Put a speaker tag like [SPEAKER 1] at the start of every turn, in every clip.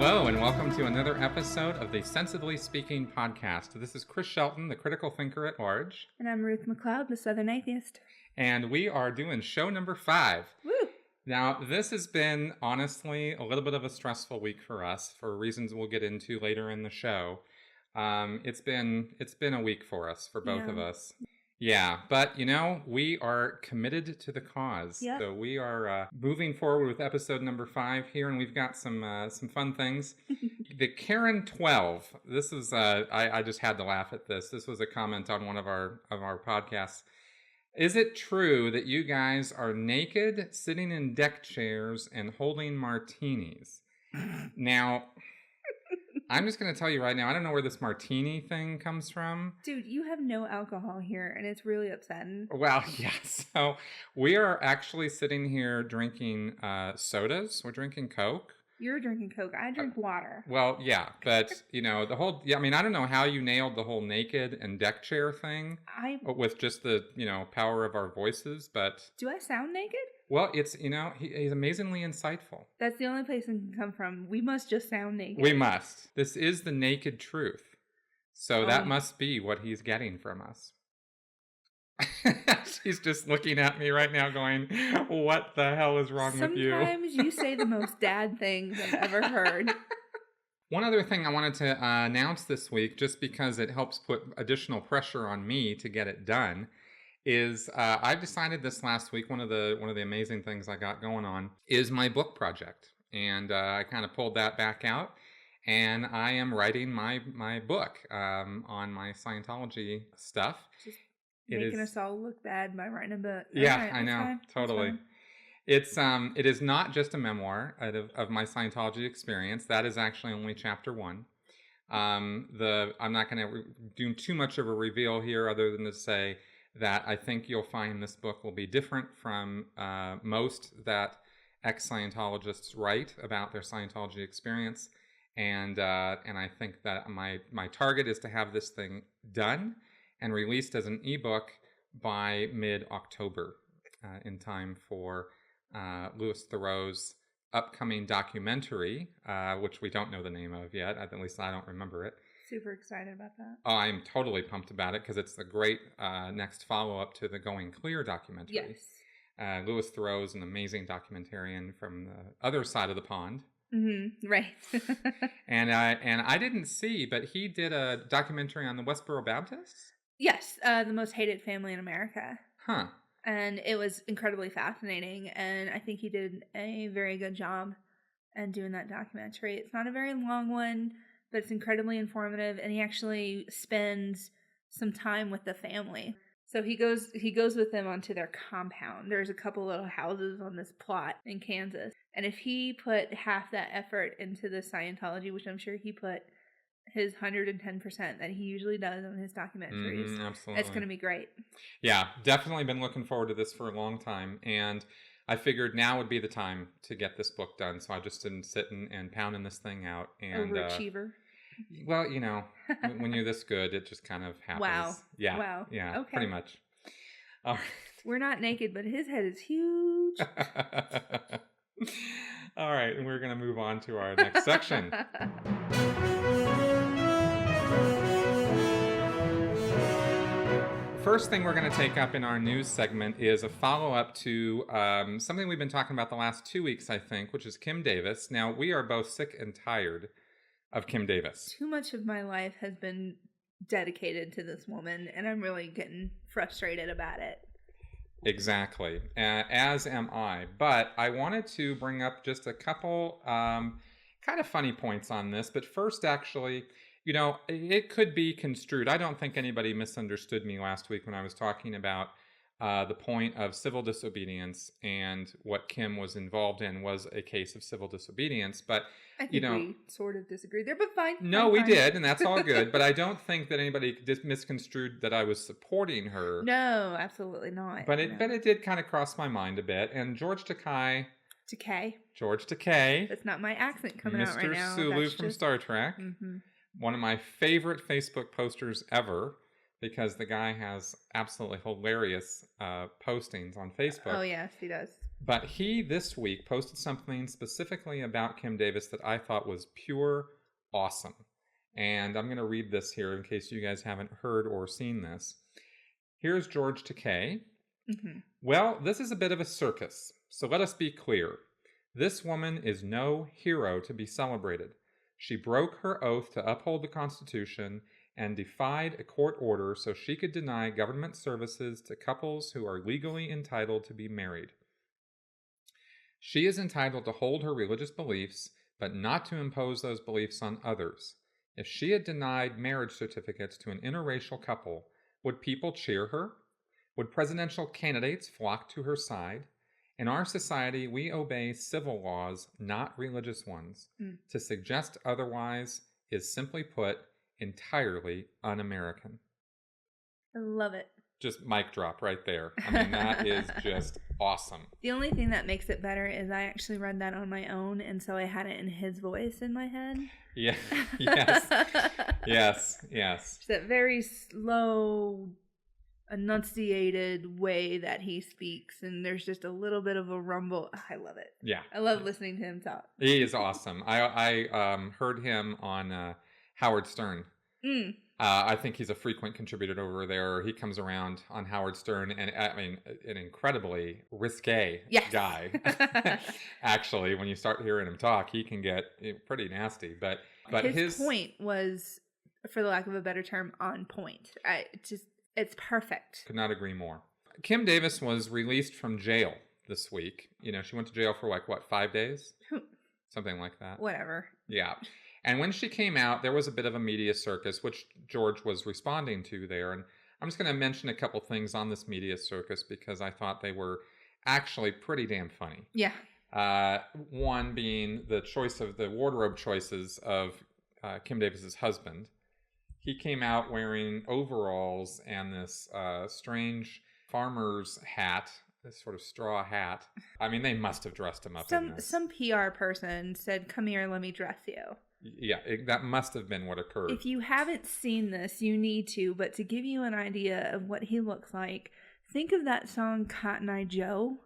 [SPEAKER 1] Hello, and welcome to another episode of the Sensibly Speaking podcast. This is Chris Shelton, the critical thinker at large.
[SPEAKER 2] And I'm Ruth McLeod, the Southern Atheist.
[SPEAKER 1] And we are doing show number 5.
[SPEAKER 2] Woo!
[SPEAKER 1] Now, this has been, honestly, a little bit of a stressful week for us, for reasons we'll get into later in the show. It's been a week for us, for both of us. Yeah, but, you know, we are committed to the cause.
[SPEAKER 2] Yep.
[SPEAKER 1] So we are moving forward with episode number 5 here, and we've got some fun things. The Karen 12, this is, I just had to laugh at this. This was a comment on one of our podcasts. Is it true that you guys are naked, sitting in deck chairs, and holding martinis? Now, I'm just going to tell you right now, I don't know where this martini thing comes from.
[SPEAKER 2] Dude, you have no alcohol here, and it's really upsetting.
[SPEAKER 1] Well, yeah. So we are actually sitting here drinking sodas. We're drinking Coke.
[SPEAKER 2] You're drinking Coke. I drink water.
[SPEAKER 1] Well, yeah. But, you know, I mean, I don't know how you nailed the whole naked and deck chair thing with just the, you know, power of our voices. But
[SPEAKER 2] do I sound naked?
[SPEAKER 1] Well, it's, you know, he's amazingly insightful.
[SPEAKER 2] That's the only place it can come from. We must just sound naked.
[SPEAKER 1] We must. This is the naked truth. So that must be what he's getting from us. She's just looking at me right now going, what the hell is wrong with you?
[SPEAKER 2] Sometimes you say the most dad things I've ever heard.
[SPEAKER 1] One other thing I wanted to announce this week, just because it helps put additional pressure on me to get it done, is I've decided this last week, one of the amazing things I got going on is my book project. And I kind of pulled that back out. And I am writing my book on my Scientology stuff.
[SPEAKER 2] Just making us all look bad by writing a book.
[SPEAKER 1] Yeah,
[SPEAKER 2] right,
[SPEAKER 1] I know. Totally. It is not just a memoir of my Scientology experience. That is actually only chapter 1. I'm not going to do too much of a reveal here other than to say that I think you'll find this book will be different from most that ex-Scientologists write about their Scientology experience. And I think that my target is to have this thing done and released as an ebook by mid-October, in time for Louis Theroux's upcoming documentary, which we don't know the name of yet. At least I don't remember it.
[SPEAKER 2] Super excited about that.
[SPEAKER 1] Oh, I'm totally pumped about it because it's the great next follow-up to the Going Clear documentary.
[SPEAKER 2] Yes.
[SPEAKER 1] Louis Theroux is an amazing documentarian from the other side of the pond.
[SPEAKER 2] Mm-hmm. Right.
[SPEAKER 1] And I didn't see, but he did a documentary on the Westboro Baptists?
[SPEAKER 2] Yes, the most hated family in America.
[SPEAKER 1] Huh.
[SPEAKER 2] And it was incredibly fascinating, and I think he did a very good job in doing that documentary. It's not a very long one, but it's incredibly informative, and he actually spends some time with the family. So he goes with them onto their compound. There's a couple little houses on this plot in Kansas. And if he put half that effort into the Scientology, which I'm sure he put his 110% that he usually does on his documentaries,
[SPEAKER 1] absolutely,
[SPEAKER 2] it's going to be great.
[SPEAKER 1] Yeah, definitely been looking forward to this for a long time. And I figured now would be the time to get this book done. So I just didn't sit and pounding this thing out. And
[SPEAKER 2] overachiever.
[SPEAKER 1] Well, you know, when you're this good, it just kind of happens.
[SPEAKER 2] Wow.
[SPEAKER 1] Yeah.
[SPEAKER 2] Wow.
[SPEAKER 1] Yeah.
[SPEAKER 2] Okay.
[SPEAKER 1] Pretty much. All right.
[SPEAKER 2] We're not naked, but his head is huge.
[SPEAKER 1] All right. And we're going to move on to our next section. First thing we're going to take up in our news segment is a follow-up to something we've been talking about the last 2 weeks, I think, which is Kim Davis. Now, we are both sick and tired of Kim Davis.
[SPEAKER 2] Too much of my life has been dedicated to this woman, and I'm really getting frustrated about it.
[SPEAKER 1] Exactly. As am I. But I wanted to bring up just a couple kind of funny points on this. But first, actually, you know, it could be construed. I don't think anybody misunderstood me last week when I was talking about the point of civil disobedience, and what Kim was involved in was a case of civil disobedience. But
[SPEAKER 2] I think we sort of disagreed there, but fine.
[SPEAKER 1] No, we did, and that's all good. But I don't think that anybody misconstrued that I was supporting her.
[SPEAKER 2] No, absolutely not.
[SPEAKER 1] But it did kind of cross my mind a bit. And George Takei. George Takei.
[SPEAKER 2] That's not my accent coming out right now.
[SPEAKER 1] Mr. Sulu from Star Trek.
[SPEAKER 2] Mm-hmm.
[SPEAKER 1] One of my favorite Facebook posters ever. because the guy has absolutely hilarious postings on Facebook.
[SPEAKER 2] Oh, yes, he does.
[SPEAKER 1] But he, this week, posted something specifically about Kim Davis that I thought was pure awesome. And I'm going to read this here in case you guys haven't heard or seen this. Here's George Takei.
[SPEAKER 2] Mm-hmm.
[SPEAKER 1] Well, this is a bit of a circus, so let us be clear. This woman is no hero to be celebrated. She broke her oath to uphold the Constitution and defied a court order so she could deny government services to couples who are legally entitled to be married. She is entitled to hold her religious beliefs, but not to impose those beliefs on others. If she had denied marriage certificates to an interracial couple, would people cheer her? Would presidential candidates flock to her side? In our society, we obey civil laws, not religious ones. To suggest otherwise is, simply put, entirely un-American.
[SPEAKER 2] I love it.
[SPEAKER 1] Just mic drop right there. I mean, that is just awesome.
[SPEAKER 2] The only thing that makes it better is I actually read that on my own, and so I had it in his voice in my head.
[SPEAKER 1] Yeah. Yes. Yes.
[SPEAKER 2] It's that very slow, enunciated way that he speaks, and there's just a little bit of a rumble. I love it.
[SPEAKER 1] Yeah.
[SPEAKER 2] I love listening to him talk.
[SPEAKER 1] He is awesome. I heard him on Howard Stern. I think he's a frequent contributor over there. He comes around on Howard Stern, and I mean, an incredibly risque guy. Actually, when you start hearing him talk, he can get pretty nasty. But his
[SPEAKER 2] point was, for the lack of a better term, on point. It's perfect.
[SPEAKER 1] Could not agree more. Kim Davis was released from jail this week. You know, she went to jail for 5 days? Something like that.
[SPEAKER 2] Whatever.
[SPEAKER 1] Yeah. And when she came out, there was a bit of a media circus, which George was responding to there. And I'm just going to mention a couple things on this media circus because I thought they were actually pretty damn funny.
[SPEAKER 2] Yeah.
[SPEAKER 1] One being the choice of the wardrobe choices of Kim Davis's husband. He came out wearing overalls and this strange farmer's hat, this sort of straw hat. I mean, they must have dressed him up in this.
[SPEAKER 2] Some PR person said, "Come here, let me dress you."
[SPEAKER 1] Yeah, that must have been what occurred.
[SPEAKER 2] If you haven't seen this, you need to. But to give you an idea of what he looks like, think of that song Cotton Eye Joe.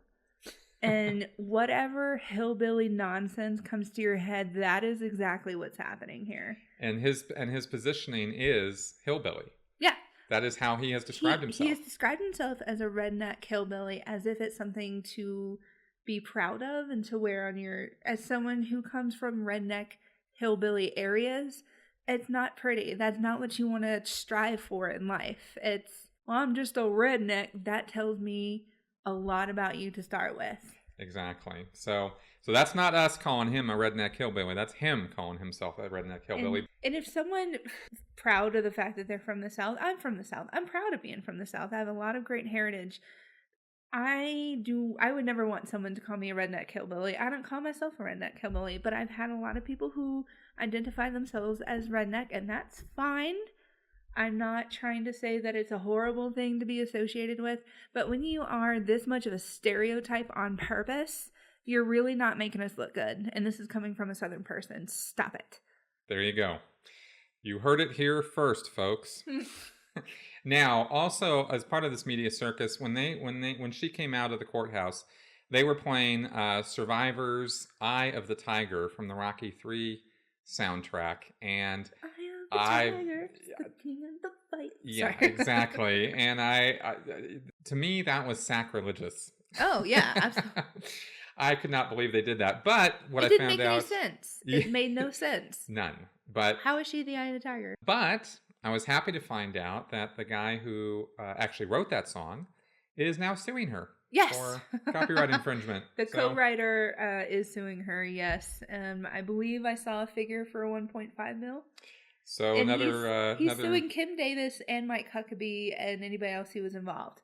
[SPEAKER 2] And whatever hillbilly nonsense comes to your head, that is exactly what's happening here.
[SPEAKER 1] And his positioning is hillbilly.
[SPEAKER 2] Yeah.
[SPEAKER 1] That is how he has described himself.
[SPEAKER 2] He has described himself as a redneck hillbilly, as if it's something to be proud of and to wear on as someone who comes from redneck hillbilly areas. It's not pretty. That's not what you want to strive for in life. I'm just a redneck. That tells me a lot about you to start with. Exactly.
[SPEAKER 1] So that's not us calling him a redneck hillbilly. That's him calling himself a redneck hillbilly.
[SPEAKER 2] And if someone proud of the fact that they're from the South, I'm from the South. I'm proud of being from the South. I have a lot of great heritage. I would never want someone to call me a redneck hillbilly. I don't call myself a redneck hillbilly, but I've had a lot of people who identify themselves as redneck, and that's fine. I'm not trying to say that it's a horrible thing to be associated with, but when you are this much of a stereotype on purpose, you're really not making us look good. And this is coming from a Southern person. Stop it.
[SPEAKER 1] There you go. You heard it here first, folks. Now, also, as part of this media circus, when she came out of the courthouse, they were playing Survivor's Eye of the Tiger from the Rocky III soundtrack, and yeah, exactly. And to me, that was sacrilegious.
[SPEAKER 2] Oh yeah, absolutely.
[SPEAKER 1] I could not believe they did that. But what I found out, it didn't make any
[SPEAKER 2] sense. It made no sense.
[SPEAKER 1] None. But
[SPEAKER 2] how is she the Eye of the Tiger?
[SPEAKER 1] But I was happy to find out that the guy who actually wrote that song is now suing her.
[SPEAKER 2] Yes.
[SPEAKER 1] For copyright infringement.
[SPEAKER 2] The co-writer is suing her, yes. I believe I saw a figure for $1.5 million.
[SPEAKER 1] So
[SPEAKER 2] and he's suing Kim Davis and Mike Huckabee and anybody else who was involved.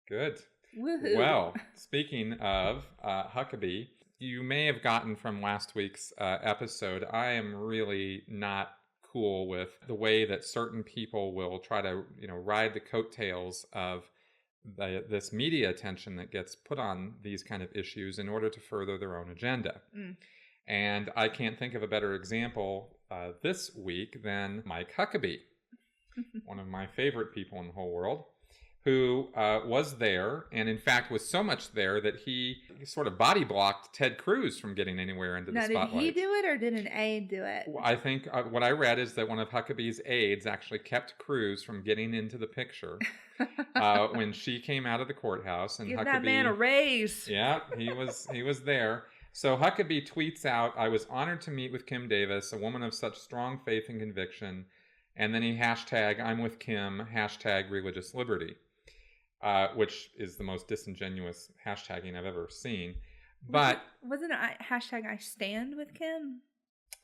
[SPEAKER 1] Good.
[SPEAKER 2] Woohoo.
[SPEAKER 1] Well, speaking of Huckabee, you may have gotten from last week's episode, I am really not cool with the way that certain people will try to, ride the coattails of this media attention that gets put on these kind of issues in order to further their own agenda. And I can't think of a better example this week than Mike Huckabee. one of my favorite people in the whole world, who was there, and in fact was so much there that he sort of body blocked Ted Cruz from getting anywhere into the spotlight.
[SPEAKER 2] Did he do it, or did an aide do it?
[SPEAKER 1] I think what I read is that one of Huckabee's aides actually kept Cruz from getting into the picture when she came out of the courthouse. And
[SPEAKER 2] Give
[SPEAKER 1] Huckabee,
[SPEAKER 2] that man a raise.
[SPEAKER 1] Yeah, he was there. So Huckabee tweets out, "I was honored to meet with Kim Davis, a woman of such strong faith and conviction." And then he hashtag, "I'm with Kim," hashtag religious liberty. Which is the most disingenuous hashtagging I've ever seen. But
[SPEAKER 2] wasn't it hashtag I stand with Kim?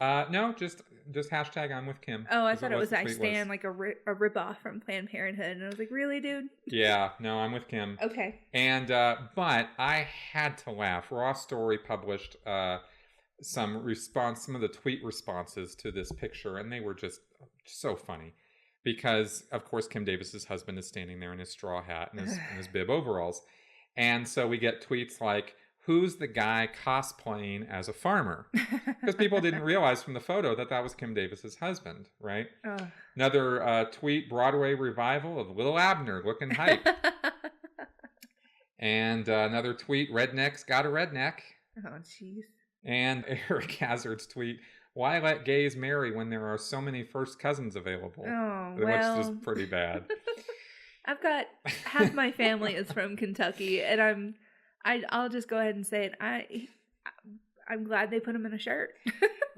[SPEAKER 1] No, just hashtag I'm with Kim.
[SPEAKER 2] Oh, I thought it was I stand, like a ripoff from Planned Parenthood, and I was like, really, dude?
[SPEAKER 1] Yeah, no, I'm with Kim.
[SPEAKER 2] Okay.
[SPEAKER 1] And but I had to laugh. Raw Story published some of the tweet responses to this picture, and they were just so funny. Because, of course, Kim Davis's husband is standing there in his straw hat and his bib overalls. And so we get tweets like, "Who's the guy cosplaying as a farmer?" Because people didn't realize from the photo that was Kim Davis's husband, right? Another tweet, "Broadway revival of Little Abner looking hype." And another tweet, "Redneck's got a redneck."
[SPEAKER 2] Oh, jeez.
[SPEAKER 1] And Eric Hazard's tweet, "Why let gays marry when there are so many first cousins available?"
[SPEAKER 2] Oh,
[SPEAKER 1] which
[SPEAKER 2] well.
[SPEAKER 1] is pretty bad.
[SPEAKER 2] I've got half my family is from Kentucky, and I'll just go ahead and say it. I'm glad they put him in a shirt.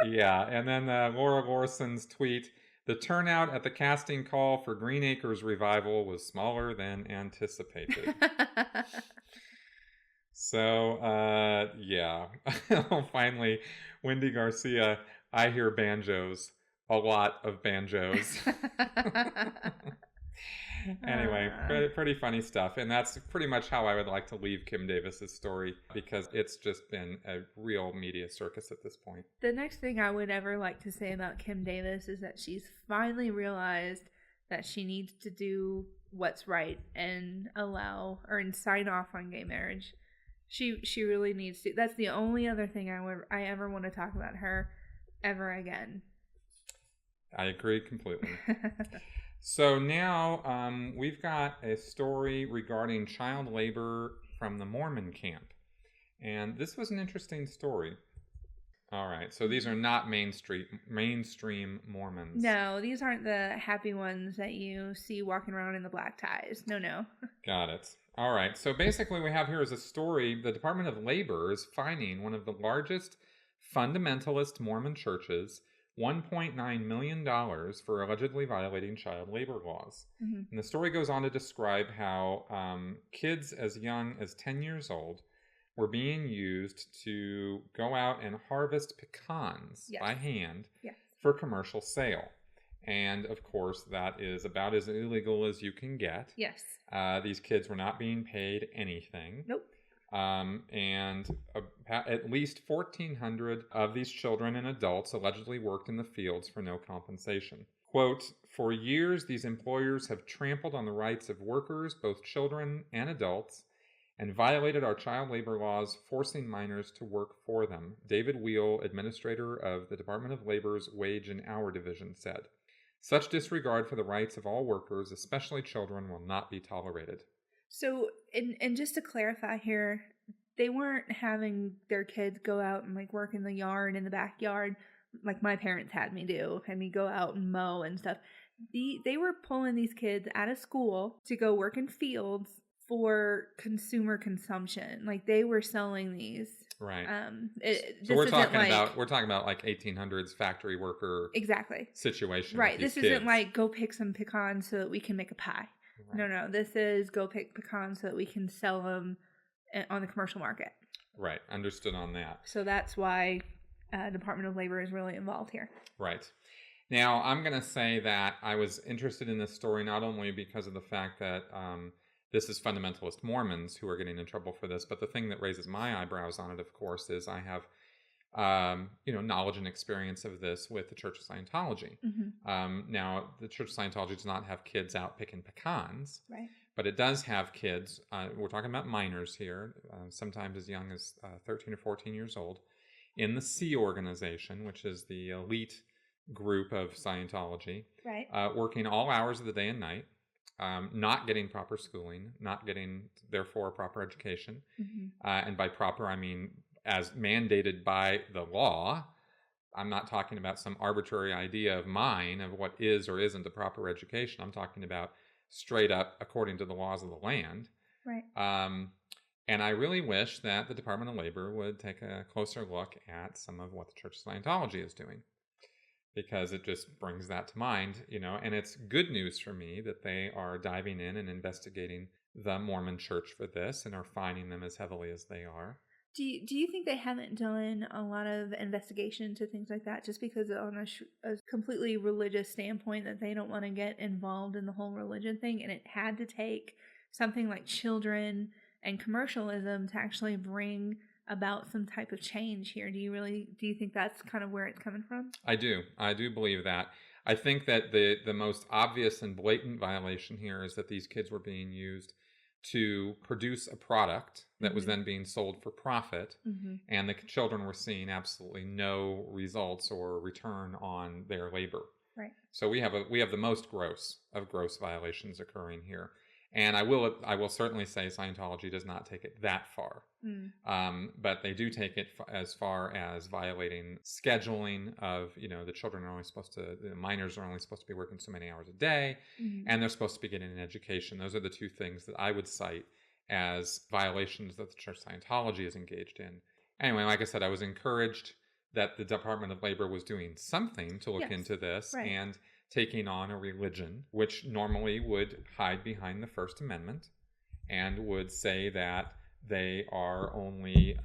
[SPEAKER 1] Yeah, and then Laura Larson's tweet, "The turnout at the casting call for Green Acres revival was smaller than anticipated." So, yeah. Finally, Wendy Garcia, "I hear banjos. A lot of banjos." Anyway, pretty funny stuff. And that's pretty much how I would like to leave Kim Davis's story, because it's just been a real media circus at this point.
[SPEAKER 2] The next thing I would ever like to say about Kim Davis is that she's finally realized that she needs to do what's right and and sign off on gay marriage. She really needs to. That's the only other thing I ever want to talk about her ever again.
[SPEAKER 1] I agree completely. So now we've got a story regarding child labor from the Mormon camp. And this was an interesting story. All right, so these are not mainstream Mormons.
[SPEAKER 2] No, these aren't the happy ones that you see walking around in the black ties. No.
[SPEAKER 1] Got it. All right, so basically we have here is a story. The Department of Labor is fining one of the largest fundamentalist Mormon churches $1.9 million for allegedly violating child labor laws. Mm-hmm. And the story goes on to describe how kids as young as 10 years old were being used to go out and harvest pecans by hand for commercial sale. And, of course, that is about as illegal as you can get.
[SPEAKER 2] Yes.
[SPEAKER 1] These kids were not being paid anything.
[SPEAKER 2] Nope.
[SPEAKER 1] And at least 1,400 of these children and adults allegedly worked in the fields for no compensation. Quote, "For years, these employers have trampled on the rights of workers, both children and adults, and violated our child labor laws, forcing minors to work for them," David Wheel, administrator of the Department of Labor's Wage and Hour Division, said. "Such disregard for the rights of all workers, especially children, will not be tolerated." So,
[SPEAKER 2] and just to clarify here, they weren't having their kids go out and like work in the yard, in the backyard, like my parents had me go out and mow and stuff. They were pulling these kids out of school to go work in fields for consumer consumption. Like they were selling these.
[SPEAKER 1] Right. So we're talking about like 1800s factory worker situation.
[SPEAKER 2] Right. This isn't like go pick some pecans so that we can make a pie. Right. No. This is go pick pecans so that we can sell them on the commercial market.
[SPEAKER 1] Right. Understood on that.
[SPEAKER 2] So that's why Department of Labor is really involved here.
[SPEAKER 1] Right. Now, I'm going to say that I was interested in this story not only because of the fact that this is fundamentalist Mormons who are getting in trouble for this, but the thing that raises my eyebrows on it, of course, is I have knowledge and experience of this with the Church of Scientology. Mm-hmm. Now, the Church of Scientology does not have kids out picking pecans,
[SPEAKER 2] right? But
[SPEAKER 1] it does have kids. We're talking about minors here, sometimes as young as 13 or 14 years old, in the Sea Organization, which is the elite group of Scientology,
[SPEAKER 2] Right.
[SPEAKER 1] working all hours of the day and night, not getting proper schooling, not getting, therefore, proper education. And by proper, I mean as mandated by the law. I'm not talking about some arbitrary idea of mine of what is or isn't a proper education. I'm talking about straight up according to the laws of the land.
[SPEAKER 2] Right.
[SPEAKER 1] And I really wish that the Department of Labor would take a closer look at some of what the Church of Scientology is doing, because it just brings that to mind, and it's good news for me that they are diving in and investigating the Mormon Church for this and are fining them as heavily as they are.
[SPEAKER 2] Do you think they haven't done a lot of investigation to things like that just because on a completely religious standpoint that they don't want to get involved in the whole religion thing, and it had to take something like children and commercialism to actually bring about some type of change here? Do you think that's kind of where it's coming from? I do believe that. I think that the most obvious and blatant violation here is that these kids were being used to produce a product that was then being sold for profit, and the children were seeing absolutely no results or return on their labor. Right.
[SPEAKER 1] So we have the most gross of gross violations occurring here. And I will certainly say Scientology does not take it that far, but they do take it as far as violating scheduling of, the children are only the minors are only supposed to be working so many hours a day, and they're supposed to be getting an education. Those are the two things that I would cite as violations that the Church of Scientology is engaged in. Anyway, like I said, I was encouraged that the Department of Labor was doing something to look into this, right, and taking on a religion which normally would hide behind the First Amendment and would say that they are only,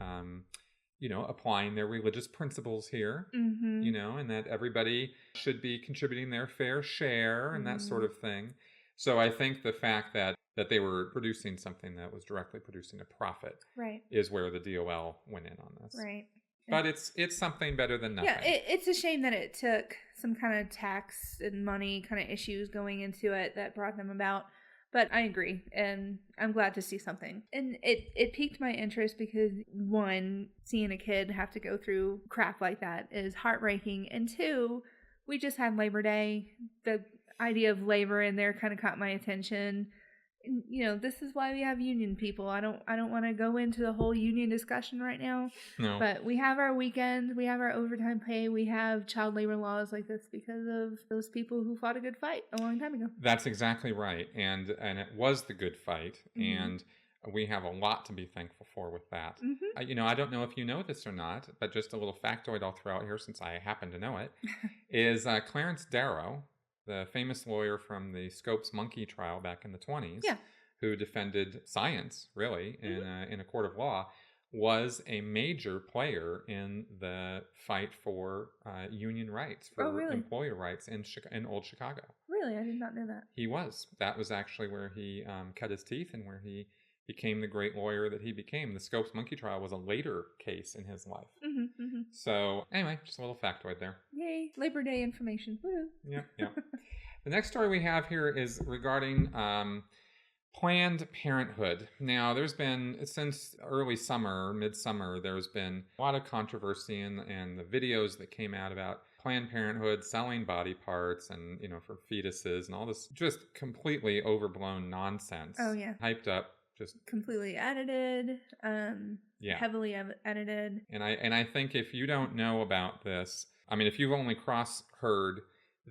[SPEAKER 1] applying their religious principles here, and that everybody should be contributing their fair share and that sort of thing. So I think the fact that they were producing something that was directly producing a profit, right, is where the DOL went in on this.
[SPEAKER 2] Right.
[SPEAKER 1] But it's something better than nothing.
[SPEAKER 2] Yeah, it's a shame that it took some kind of tax and money kind of issues going into it that brought them about. But I agree, and I'm glad to see something. And it piqued my interest because, one, seeing a kid have to go through crap like that is heartbreaking. And two, we just had Labor Day. The idea of labor in there kind of caught my attention. This is why we have union people. I don't want to go into the whole union discussion right now. No. But we have our weekends, we have our overtime pay, we have child labor laws like this because of those people who fought a good fight a long time ago.
[SPEAKER 1] That's exactly right. And it was the good fight. And we have a lot to be thankful for with that. I don't know if you know this or not, but just a little factoid I'll throw out here since I happen to know it, is Clarence Darrow, the famous lawyer from the Scopes monkey trial back in the 20s, who defended science, really, in a court of law, was a major player in the fight for union rights, for employer rights in old Chicago.
[SPEAKER 2] Really? I did not know that.
[SPEAKER 1] He was. That was actually where he cut his teeth and where he became the great lawyer that he became. The Scopes monkey trial was a later case in his life. So anyway, just a little factoid there.
[SPEAKER 2] Yay, Labor Day information. Woo.
[SPEAKER 1] Yeah. The next story we have here is regarding Planned Parenthood. Now, there's been, since early summer, midsummer, there's been a lot of controversy and the videos that came out about Planned Parenthood selling body parts and, for fetuses and all this just completely overblown nonsense.
[SPEAKER 2] Oh, yeah.
[SPEAKER 1] Hyped up. Just
[SPEAKER 2] completely edited, heavily edited.
[SPEAKER 1] And I think if you don't know about this, if you've only heard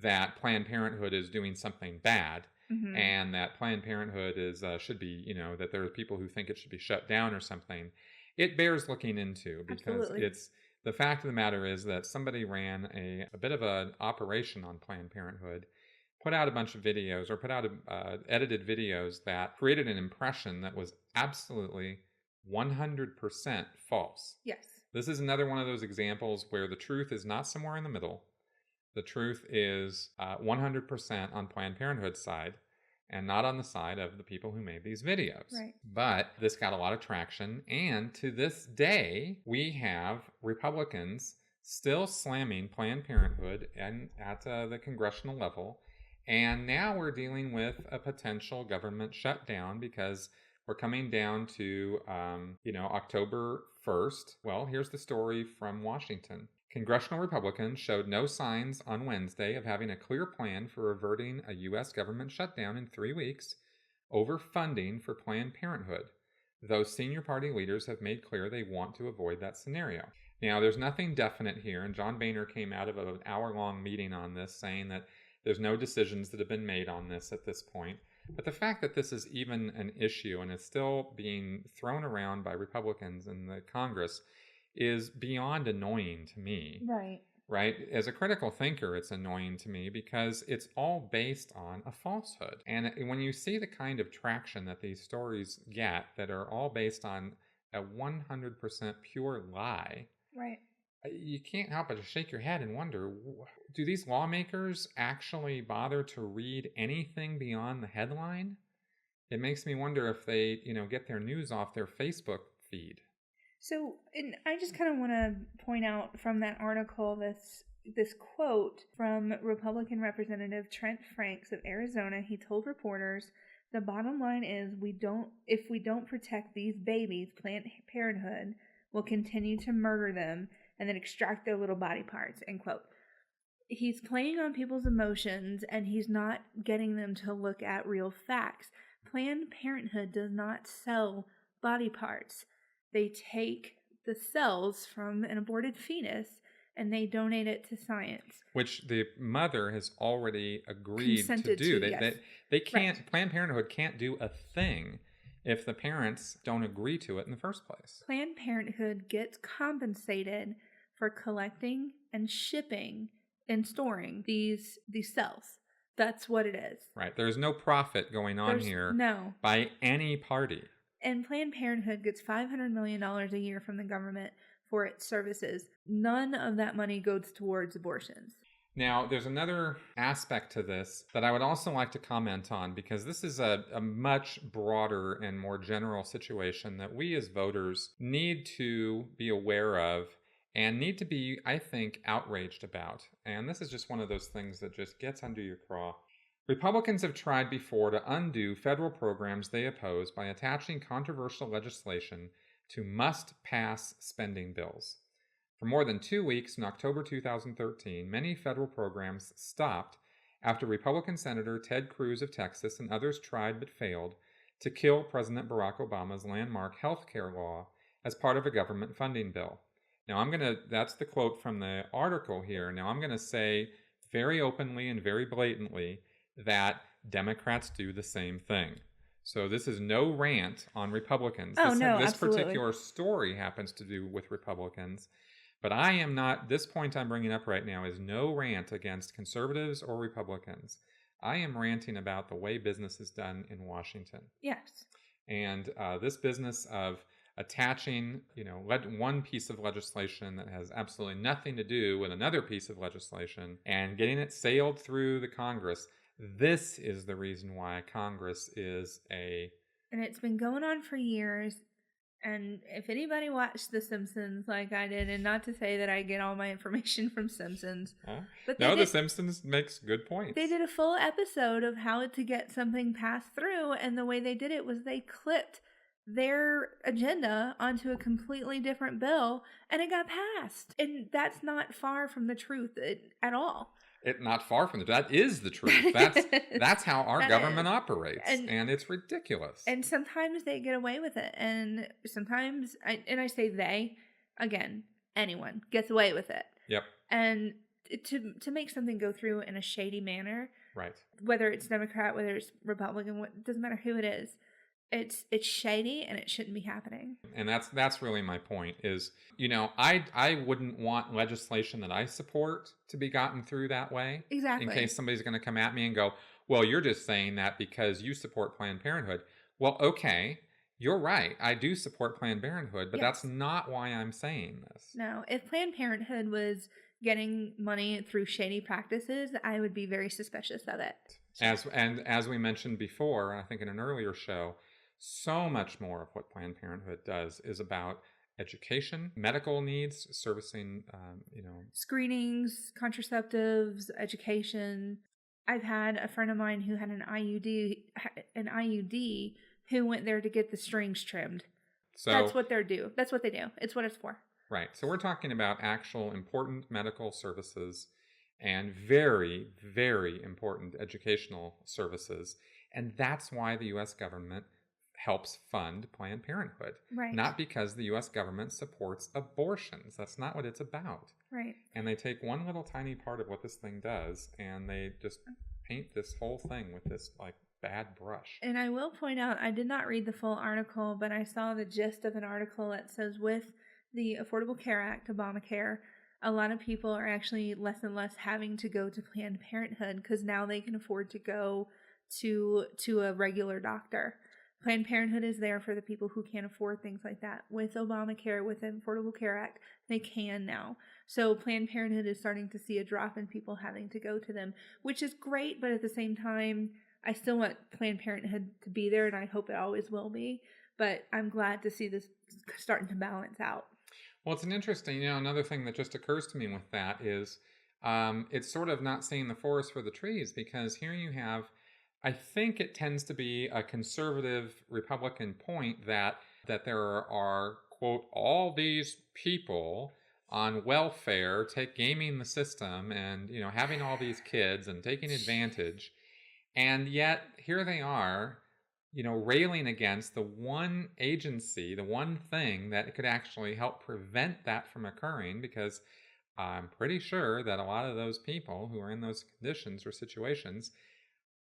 [SPEAKER 1] that Planned Parenthood is doing something bad, and that Planned Parenthood is should be, that there are people who think it should be shut down or something, it bears looking into, because it's the fact of the matter is that somebody ran a bit of an operation on Planned Parenthood, put out a bunch of videos or put out edited videos that created an impression that was absolutely 100% false.
[SPEAKER 2] Yes.
[SPEAKER 1] This is another one of those examples where the truth is not somewhere in the middle. The truth is 100% on Planned Parenthood's side and not on the side of the people who made these videos.
[SPEAKER 2] Right.
[SPEAKER 1] But this got a lot of traction. And to this day, we have Republicans still slamming Planned Parenthood at the congressional level. And now we're dealing with a potential government shutdown because we're coming down to, October 1st. Well, here's the story from Washington. Congressional Republicans showed no signs on Wednesday of having a clear plan for averting a U.S. government shutdown in 3 weeks over funding for Planned Parenthood, though senior party leaders have made clear they want to avoid that scenario. Now, there's nothing definite here, and John Boehner came out of an hour-long meeting on this saying that there's no decisions that have been made on this at this point. But the fact that this is even an issue and is still being thrown around by Republicans in the Congress is beyond annoying to me. Right? As a critical thinker, it's annoying to me because it's all based on a falsehood. And when you see the kind of traction that these stories get that are all based on a 100% pure lie,
[SPEAKER 2] Right.
[SPEAKER 1] you can't help but to shake your head and wonder, do these lawmakers actually bother to read anything beyond the headline? It makes me wonder if they, get their news off their Facebook feed.
[SPEAKER 2] So, and I just kind of want to point out from that article this quote from Republican Representative Trent Franks of Arizona. He told reporters, "The bottom line is if we don't protect these babies, Planned Parenthood will continue to murder them and then extract their little body parts," end quote. He's playing on people's emotions and he's not getting them to look at real facts. Planned Parenthood does not sell body parts. They take the cells from an aborted fetus and they donate it to science.
[SPEAKER 1] Which the mother has already agreed
[SPEAKER 2] Consented
[SPEAKER 1] to do.
[SPEAKER 2] Yes.
[SPEAKER 1] They can't,
[SPEAKER 2] Right.
[SPEAKER 1] Planned Parenthood can't do a thing if the parents don't agree to it in the first place.
[SPEAKER 2] Planned Parenthood gets compensated for collecting and shipping and storing these cells. That's what it is.
[SPEAKER 1] Right. There's no profit going on here by any party.
[SPEAKER 2] And Planned Parenthood gets $500 million a year from the government for its services. None of that money goes towards abortions.
[SPEAKER 1] Now, there's another aspect to this that I would also like to comment on, because this is a much broader and more general situation that we as voters need to be aware of and need to be, I think, outraged about. And this is just one of those things that just gets under your craw. Republicans have tried before to undo federal programs they oppose by attaching controversial legislation to must-pass spending bills. For more than 2 weeks in October 2013, many federal programs stopped after Republican Senator Ted Cruz of Texas and others tried but failed to kill President Barack Obama's landmark health care law as part of a government funding bill. Now, that's the quote from the article here. Now, I'm going to say very openly and very blatantly that Democrats do the same thing. So this is no rant on Republicans.
[SPEAKER 2] This
[SPEAKER 1] absolutely. Particular story happens to do with Republicans. But I am not, this point I'm bringing up right now is no rant against conservatives or Republicans. I am ranting about the way business is done in Washington.
[SPEAKER 2] Yes.
[SPEAKER 1] And this business of attaching, one piece of legislation that has absolutely nothing to do with another piece of legislation and getting it sailed through the Congress. This is the reason why Congress is
[SPEAKER 2] And it's been going on for years. And if anybody watched The Simpsons like I did, and not to say that I get all my information from Simpsons.
[SPEAKER 1] But The Simpsons makes good points.
[SPEAKER 2] They did a full episode of how to get something passed through. And the way they did it was they clipped their agenda onto a completely different bill and it got passed. And that's not far from the truth at all.
[SPEAKER 1] Not far from that is the truth. That's how our government operates, and it's ridiculous.
[SPEAKER 2] And sometimes they get away with it, and sometimes, I say they, again, anyone gets away with it.
[SPEAKER 1] Yep.
[SPEAKER 2] And to make something go through in a shady manner,
[SPEAKER 1] right? Whether
[SPEAKER 2] it's Democrat, whether it's Republican, it doesn't matter who it is. It's shady and it shouldn't be happening.
[SPEAKER 1] And that's really my point is, I wouldn't want legislation that I support to be gotten through that way.
[SPEAKER 2] Exactly.
[SPEAKER 1] In case somebody's going to come at me and go, well, you're just saying that because you support Planned Parenthood. Well, okay, you're right. I do support Planned Parenthood, but That's not why I'm saying this.
[SPEAKER 2] No, if Planned Parenthood was getting money through shady practices, I would be very suspicious of it.
[SPEAKER 1] As we mentioned before, I think in an earlier show, so much more of what Planned Parenthood does is about education, medical needs, servicing,
[SPEAKER 2] screenings, contraceptives, education. I've had a friend of mine who had an IUD who went there to get the strings trimmed. So that's what they do. That's what they do. It's what it's for.
[SPEAKER 1] Right. So we're talking about actual important medical services and very, very important educational services. And that's why the U.S. government helps fund Planned Parenthood.
[SPEAKER 2] Right.
[SPEAKER 1] Not because the U.S. government supports abortions. That's not what it's about.
[SPEAKER 2] Right.
[SPEAKER 1] And they take one little tiny part of what this thing does, and they just paint this whole thing with this, like, bad brush.
[SPEAKER 2] And I will point out, I did not read the full article, but I saw the gist of an article that says with the Affordable Care Act, Obamacare, a lot of people are actually less and less having to go to Planned Parenthood because now they can afford to go to a regular doctor. Planned Parenthood is there for the people who can't afford things like that. With Obamacare, with the Affordable Care Act, they can now. So Planned Parenthood is starting to see a drop in people having to go to them, which is great, but at the same time, I still want Planned Parenthood to be there, and I hope it always will be. But I'm glad to see this starting to balance out.
[SPEAKER 1] Well, it's an interesting, another thing that just occurs to me with that is it's sort of not seeing the forest for the trees, because here you have, I think it tends to be a conservative Republican point that there are, quote, all these people on welfare gaming the system and, having all these kids and taking advantage. And yet here they are, railing against the one agency, the one thing that could actually help prevent that from occurring, because I'm pretty sure that a lot of those people who are in those conditions or situations,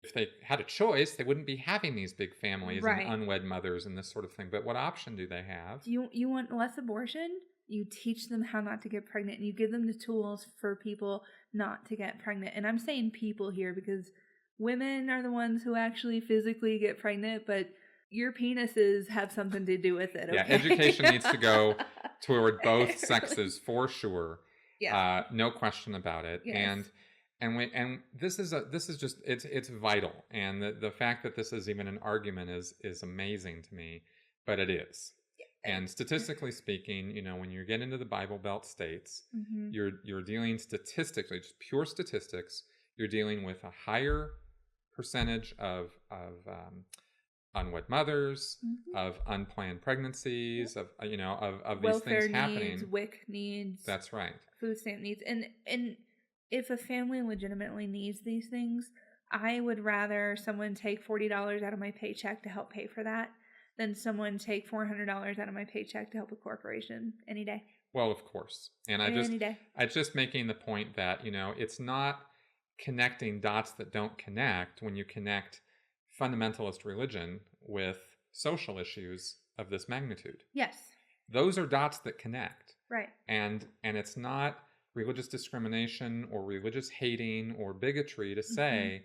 [SPEAKER 1] if they had a choice, they wouldn't be having these big families
[SPEAKER 2] Right.
[SPEAKER 1] and unwed mothers and this sort of thing. But what option do they have?
[SPEAKER 2] You want less abortion? You teach them how not to get pregnant, and you give them the tools for people not to get pregnant. And I'm saying people here because women are the ones who actually physically get pregnant, but your penises have something to do with it. Okay?
[SPEAKER 1] Yeah, education needs to go toward both sexes for sure.
[SPEAKER 2] Yeah,
[SPEAKER 1] no question about it.
[SPEAKER 2] Yes.
[SPEAKER 1] And this is just it's vital. And the fact that this is even an argument is amazing to me, but it is. And statistically speaking, when you get into the Bible Belt states,
[SPEAKER 2] Mm-hmm.
[SPEAKER 1] you're dealing statistically, just pure statistics. You're dealing with a higher percentage of unwed mothers,
[SPEAKER 2] Mm-hmm.
[SPEAKER 1] of unplanned pregnancies, of
[SPEAKER 2] Welfare
[SPEAKER 1] these things
[SPEAKER 2] needs,
[SPEAKER 1] happening.
[SPEAKER 2] WIC needs.
[SPEAKER 1] That's right.
[SPEAKER 2] Food stamp needs. And if a family legitimately needs these things, I would rather someone take $40 out of my paycheck to help pay for that than someone take $400 out of my paycheck to help a corporation any day.
[SPEAKER 1] Well, of course. And
[SPEAKER 2] Any day.
[SPEAKER 1] I'm just making the point that, it's not connecting dots that don't connect when you connect fundamentalist religion with social issues of this magnitude.
[SPEAKER 2] Yes.
[SPEAKER 1] Those are dots that connect.
[SPEAKER 2] Right.
[SPEAKER 1] And it's not religious discrimination or religious hating or bigotry to say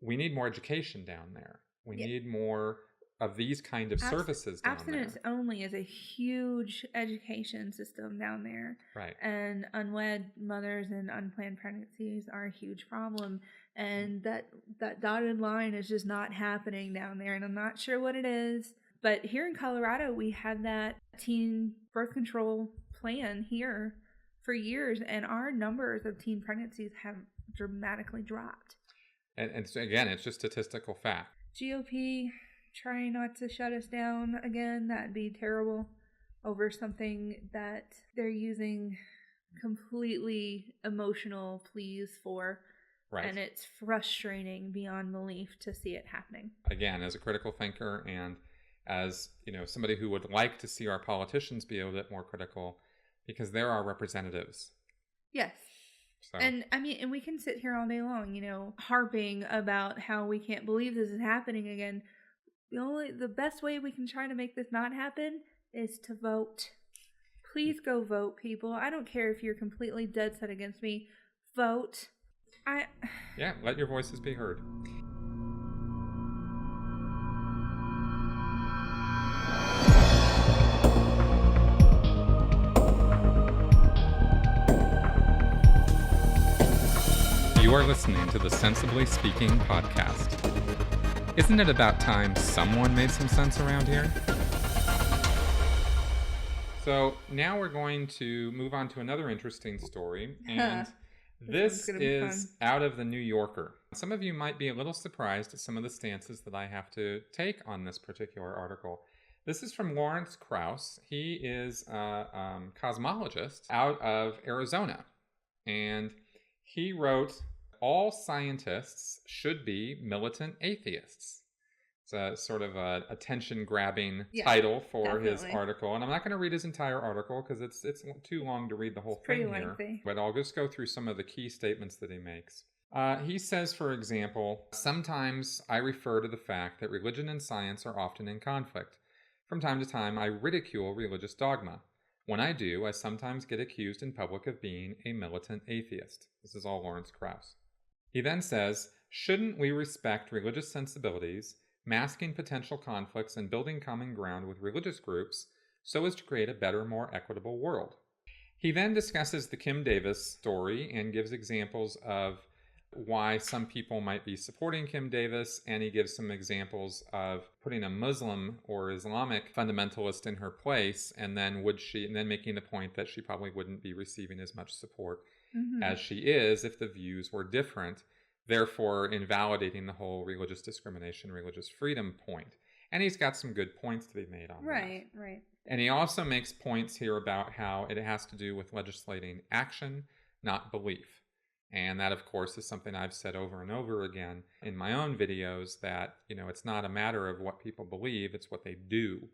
[SPEAKER 1] we need more education down there. We need more of these kind of services down there.
[SPEAKER 2] Abstinence only is a huge education system down there.
[SPEAKER 1] Right.
[SPEAKER 2] And unwed mothers and unplanned pregnancies are a huge problem. And that dotted line is just not happening down there. And I'm not sure what it is. But here in Colorado, we had that teen birth control plan here for years. And our numbers of teen pregnancies have dramatically dropped.
[SPEAKER 1] And so again, it's just statistical fact.
[SPEAKER 2] GOP trying not to shut us down again, that'd be terrible, over something that they're using completely emotional pleas for.
[SPEAKER 1] Right.
[SPEAKER 2] And it's frustrating beyond belief to see it happening.
[SPEAKER 1] Again, as a critical thinker and as, somebody who would like to see our politicians be a bit more critical, because they're our representatives.
[SPEAKER 2] Yes.
[SPEAKER 1] So.
[SPEAKER 2] And we can sit here all day long, harping about how we can't believe this is happening again. The best way we can try to make this not happen is to vote. Please go vote, people. I don't care if you're completely dead set against me. Vote.
[SPEAKER 1] Yeah, let your voices be heard. You are listening to the Sensibly Speaking podcast. Isn't it about time someone made some sense around here? So now we're going to move on to another interesting story, and this is out of the New Yorker. Some of you might be a little surprised at some of the stances that I have to take on this particular article. This is from Lawrence Krauss. He is a cosmologist out of Arizona. And he wrote, all scientists should be militant atheists. It's a sort of a attention-grabbing title for his article. And I'm not going to read his entire article because it's too long to read the whole thing here. Lengthy. But I'll just go through some of the key statements that he makes. He says, for example, sometimes I refer to the fact that religion and science are often in conflict. From time to time, I ridicule religious dogma. When I do, I sometimes get accused in public of being a militant atheist. This is all Lawrence Krauss. He then says, shouldn't we respect religious sensibilities, masking potential conflicts and building common ground with religious groups so as to create a better, more equitable world? He then discusses the Kim Davis story and gives examples of why some people might be supporting Kim Davis, and he gives some examples of putting a Muslim or Islamic fundamentalist in her place, and then making the point that she probably wouldn't be receiving as much support as she is if the views were different, therefore invalidating the whole religious discrimination, religious freedom point. And he's got some good points to be made on that. Right. And he also makes points here about how it has to do with legislating action, not belief. And that, of course, is something I've said over and over again in my own videos, that, it's not a matter of what people believe, it's what they do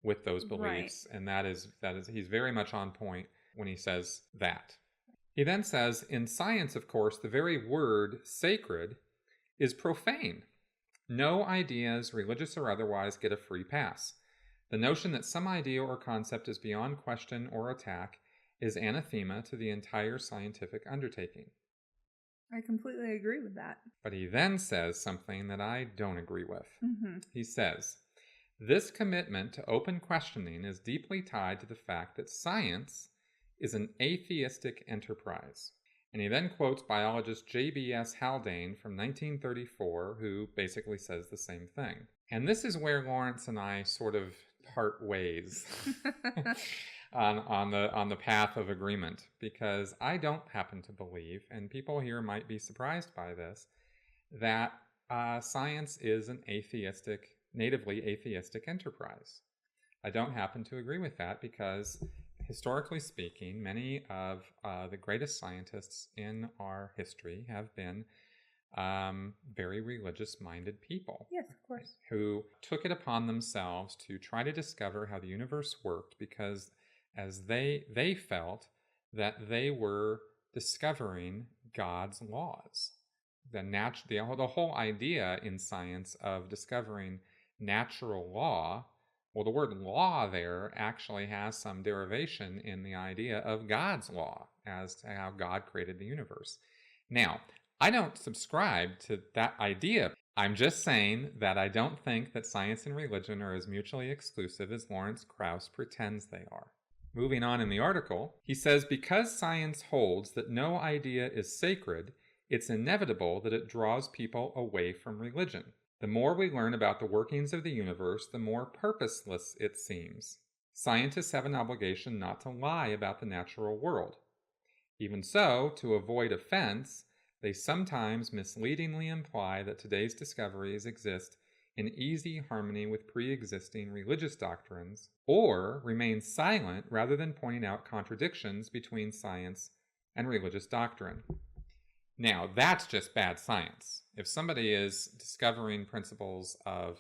[SPEAKER 1] with those beliefs. Right. And that is he's very much on point when he says that. He then says, in science, of course, the very word sacred is profane. No ideas, religious or otherwise, get a free pass. The notion that some idea or concept is beyond question or attack is anathema to the entire scientific undertaking.
[SPEAKER 2] I completely agree with that.
[SPEAKER 1] But he then says something that I don't agree with. He says, this commitment to open questioning is deeply tied to the fact that science is an atheistic enterprise. And he then quotes biologist J.B.S. Haldane from 1934, who basically says the same thing. And this is where Lawrence and I sort of part ways on the path of agreement, because I don't happen to believe, and people here might be surprised by this, that science is an natively atheistic enterprise. I don't happen to agree with that because, historically speaking, many of the greatest scientists in our history have been very religious-minded people.
[SPEAKER 2] Yes, of course.
[SPEAKER 1] Who took it upon themselves to try to discover how the universe worked, because as they felt that they were discovering God's laws. The whole idea in science of discovering natural law, well, the word law there actually has some derivation in the idea of God's law as to how God created the universe. Now, I don't subscribe to that idea. I'm just saying that I don't think that science and religion are as mutually exclusive as Lawrence Krauss pretends they are. Moving on in the article, he says, because science holds that no idea is sacred, it's inevitable that it draws people away from religion. The more we learn about the workings of the universe, the more purposeless it seems. Scientists have an obligation not to lie about the natural world. Even so, to avoid offense, they sometimes misleadingly imply that today's discoveries exist in easy harmony with pre-existing religious doctrines, or remain silent rather than pointing out contradictions between science and religious doctrine. Now, that's just bad science. If somebody is discovering principles of,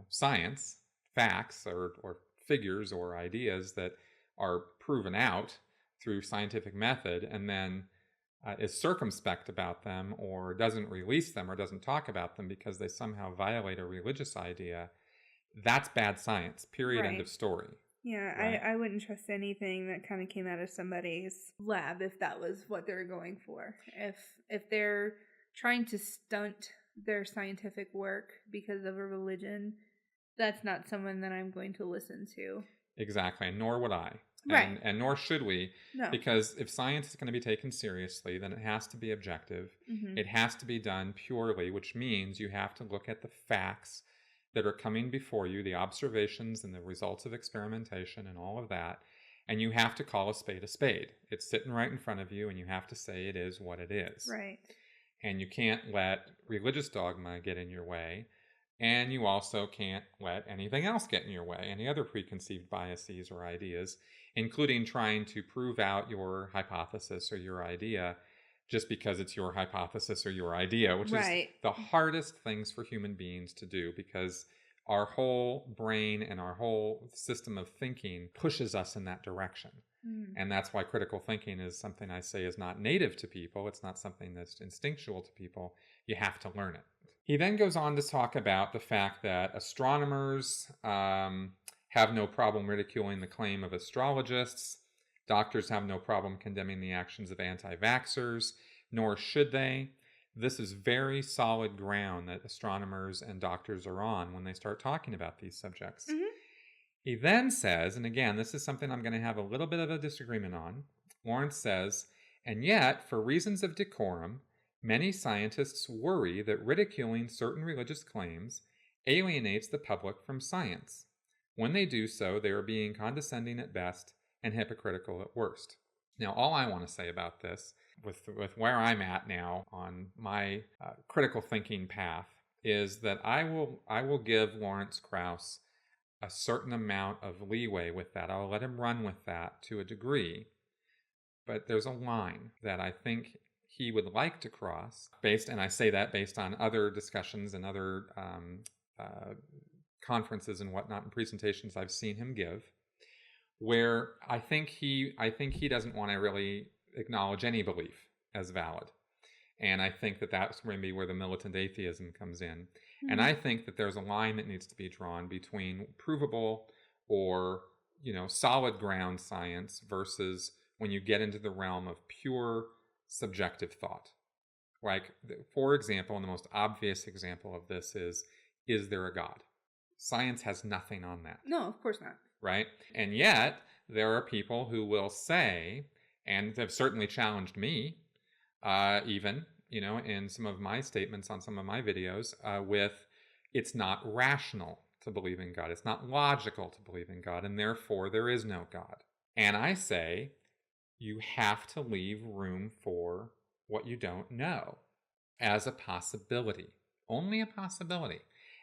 [SPEAKER 1] science, facts, or figures or ideas that are proven out through scientific method, and then is circumspect about them, or doesn't release them, or doesn't talk about them because they somehow violate a religious idea, that's bad science, period,
[SPEAKER 2] right.
[SPEAKER 1] End of story.
[SPEAKER 2] Yeah, right? I wouldn't trust anything that kind of came out of somebody's lab if that was what they're going for. If they're trying to stunt their scientific work because of a religion, that's not someone that I'm going to listen to.
[SPEAKER 1] Exactly, and nor would I.
[SPEAKER 2] Right.
[SPEAKER 1] And nor should we,
[SPEAKER 2] no.
[SPEAKER 1] Because if science is going to be taken seriously, then it has to be objective.
[SPEAKER 2] Mm-hmm.
[SPEAKER 1] It has to be done purely, which means you have to look at the facts that are coming before you, the observations and the results of experimentation and all of that, and you have to call a spade a spade. It's sitting right in front of you, and you have to say it is what it is.
[SPEAKER 2] Right.
[SPEAKER 1] And you can't let religious dogma get in your way, And you also can't let anything else get in your way, any other preconceived biases or ideas, including trying to prove out your hypothesis or your idea just because it's your hypothesis or your idea, which is the hardest things for human beings to do, because our whole brain and our whole system of thinking pushes us in that direction. And that's why critical thinking is something I say is not native to people. It's not something that's instinctual to people. You have to learn it. He then goes on to talk about the fact that astronomers have no problem ridiculing the claim of astrologists. Doctors have no problem condemning the actions of anti-vaxxers, nor should they. This is very solid ground that astronomers and doctors are on when they start talking about these subjects. He then says, and again, this is something I'm going to have a little bit of a disagreement on. Lawrence says, and yet, for reasons of decorum, many scientists worry that ridiculing certain religious claims alienates the public from science. When they do so, they are being condescending at best and hypocritical at worst. Now, all I want to say about this, with where I'm at now on my critical thinking path, is that I will give Lawrence Krauss a certain amount of leeway with that. I'll let him run with that to a degree. But there's a line that I think he would like to cross, and I say that based on other discussions and other conferences and whatnot and presentations I've seen him give, where I think he doesn't want to really acknowledge any belief as valid. And I think that that's maybe where the militant atheism comes in. And I think that there's a line that needs to be drawn between provable or, solid ground science versus when you get into the realm of pure subjective thought. Like, for example, and the most obvious example of this is there a God? Science has nothing on that.
[SPEAKER 2] No, of course not.
[SPEAKER 1] Right? And yet, there are people who will say, and have certainly challenged me, even, in some of my statements on some of my videos, with it's not rational to believe in God. It's not logical to believe in God, and therefore there is no God. And I say, you have to leave room for what you don't know as a possibility, only a possibility,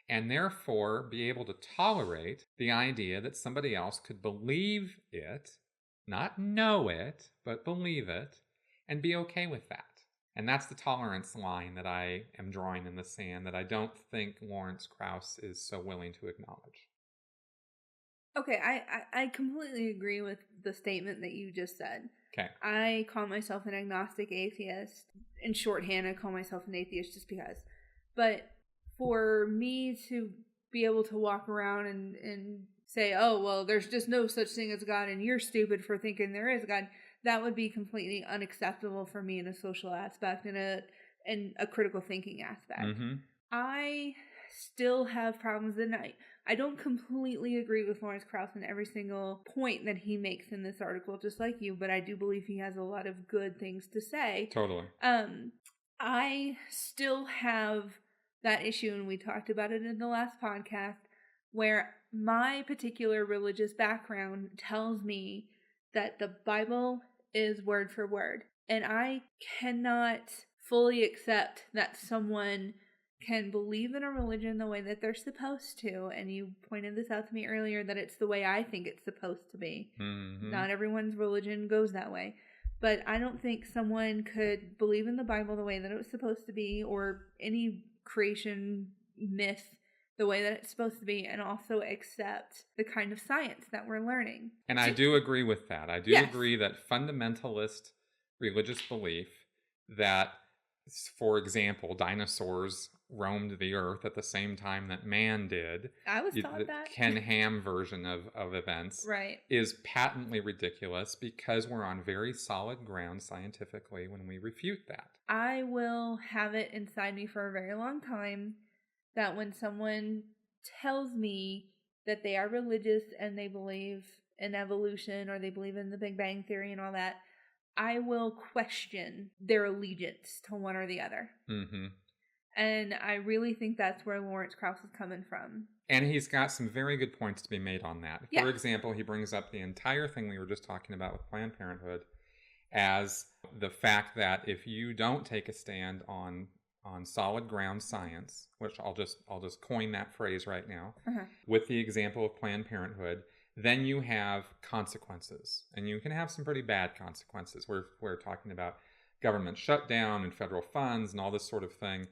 [SPEAKER 1] and therefore be able to tolerate the idea that somebody else could believe it, not know it, but believe it, and be okay with that. And that's the tolerance line that I am drawing in the sand that I don't think Lawrence Krauss is so willing to acknowledge.
[SPEAKER 2] Okay, I completely agree with the statement that you just said.
[SPEAKER 1] Okay.
[SPEAKER 2] I call myself an agnostic atheist. In shorthand, I call myself an atheist just because. But for me to be able to walk around and say, oh, well, there's just no such thing as God and you're stupid for thinking there is God, that would be completely unacceptable for me in a social aspect and a critical thinking aspect. I still have problems, and I don't completely agree with Lawrence Krauss in every single point that he makes in this article, just like you, but I do believe he has a lot of good things to say.
[SPEAKER 1] Totally.
[SPEAKER 2] I still have that issue, and we talked about it in the last podcast, where my particular religious background tells me that the Bible is word for word. And I cannot fully accept that someone can believe in a religion the way that they're supposed to. And you pointed this out to me earlier, that it's the way I think it's supposed to be. Not everyone's religion goes that way. But I don't think someone could believe in the Bible the way that it was supposed to be, or any creation myth the way that it's supposed to be, and also accept the kind of science that we're learning.
[SPEAKER 1] And I do agree with that. I do agree that fundamentalist religious belief that, for example, dinosaurs roamed the earth at the same time that man did.
[SPEAKER 2] I was taught
[SPEAKER 1] the
[SPEAKER 2] that.
[SPEAKER 1] Ken Ham version of events is patently ridiculous, because we're on very solid ground scientifically when we refute that.
[SPEAKER 2] I will have it inside me for a very long time that when someone tells me that they are religious and they believe in evolution or they believe in the Big Bang Theory and all that, I will question their allegiance to one or the other. And I really think that's where Lawrence Krauss is coming from.
[SPEAKER 1] And he's got some very good points to be made on that. For example, he brings up the entire thing we were just talking about with Planned Parenthood as the fact that if you don't take a stand on on solid ground science, which I'll just coin that phrase right now,
[SPEAKER 2] Uh-huh.
[SPEAKER 1] with the example of Planned Parenthood, then you have consequences, and you can have some pretty bad consequences. We're talking about government shutdown and federal funds and all this sort of thing.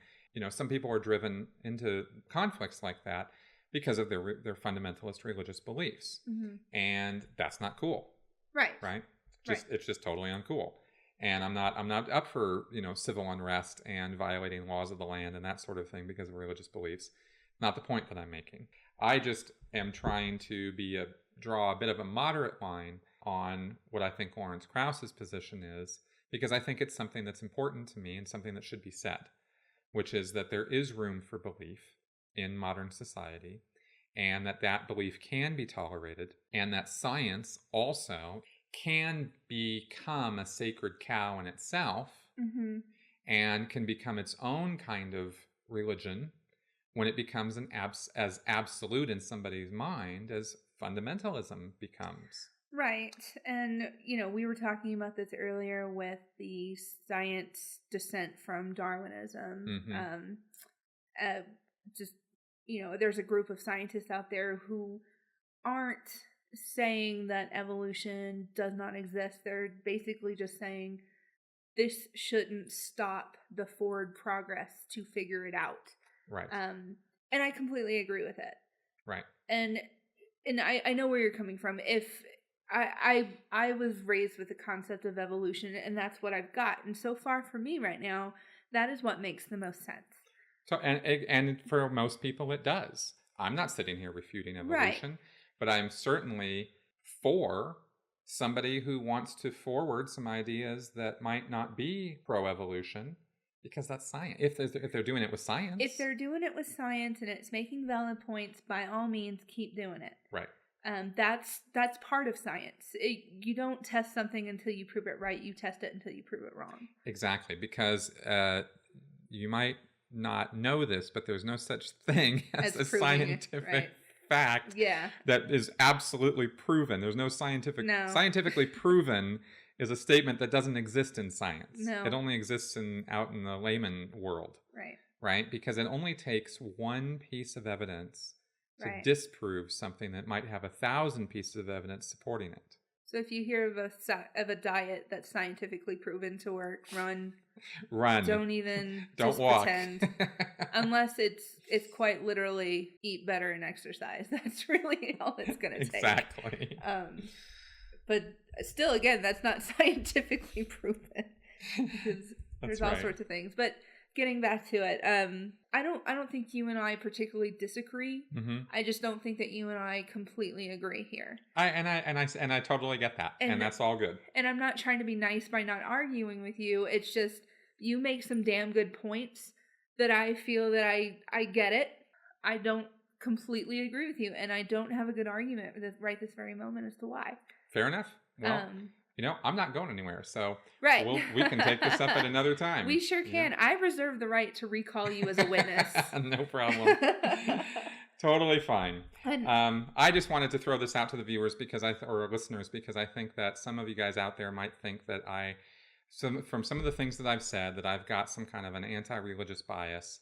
[SPEAKER 1] Some people are driven into conflicts like that because of their fundamentalist religious beliefs, and that's not cool. Right. It's just totally uncool. And I'm not up for civil unrest and violating laws of the land and that sort of thing because of religious beliefs. Not the point that I'm making. I just am trying to draw a bit of a moderate line on what I think Lawrence Krauss's position is, because I think it's something that's important to me and something that should be said, which is that there is room for belief in modern society, and that belief can be tolerated, and that science also can become a sacred cow in itself, and can become its own kind of religion when it becomes as absolute in somebody's mind as fundamentalism becomes.
[SPEAKER 2] Right. And, we were talking about this earlier with the science descent from Darwinism. There's a group of scientists out there who aren't saying that evolution does not exist. They're basically just saying this shouldn't stop the forward progress to figure it out.
[SPEAKER 1] Right.
[SPEAKER 2] And I completely agree with it.
[SPEAKER 1] Right.
[SPEAKER 2] And I know where you're coming from. If I was raised with the concept of evolution, and that's what I've got. And so far for me right now, that is what makes the most sense.
[SPEAKER 1] So and for most people it does. I'm not sitting here refuting evolution, right, but I'm certainly for somebody who wants to forward some ideas that might not be pro-evolution, because that's science. If they're doing it with science.
[SPEAKER 2] If they're doing it with science and it's making valid points, by all means, keep doing it.
[SPEAKER 1] Right.
[SPEAKER 2] That's part of science. You don't test something until you prove it right. You test it until you prove it wrong.
[SPEAKER 1] Exactly, because you might not know this, but there's no such thing as a scientific fact that is absolutely proven. There's no scientifically proven is a statement that doesn't exist in science.
[SPEAKER 2] No.
[SPEAKER 1] It only exists out in the layman world. Right? Because it only takes one piece of evidence to disprove something that might have 1,000 pieces of evidence supporting it.
[SPEAKER 2] So if you hear of a diet that's scientifically proven to work, run. Don't just
[SPEAKER 1] walk.
[SPEAKER 2] Pretend. Unless it's quite literally eat better and exercise. That's really all it's going to take.
[SPEAKER 1] Exactly.
[SPEAKER 2] But still, again, that's not scientifically proven, because there's all sorts of things. But getting back to it, I don't think you and I particularly disagree. I just don't think that you and I completely agree here.
[SPEAKER 1] I totally get that, and that's all good.
[SPEAKER 2] And I'm not trying to be nice by not arguing with you. It's just you make some damn good points that I feel that I get it. I don't completely agree with you, and I don't have a good argument right this very moment as to why.
[SPEAKER 1] Fair enough. Well, I'm not going anywhere, so
[SPEAKER 2] right.
[SPEAKER 1] we can take this up at another time.
[SPEAKER 2] We sure can. I reserve the right to recall you as a witness.
[SPEAKER 1] No problem. Totally fine. I just wanted to throw this out to the viewers or listeners, because I think that some of you guys out there might think that from some of the things that I've said, that I've got some kind of an anti-religious bias.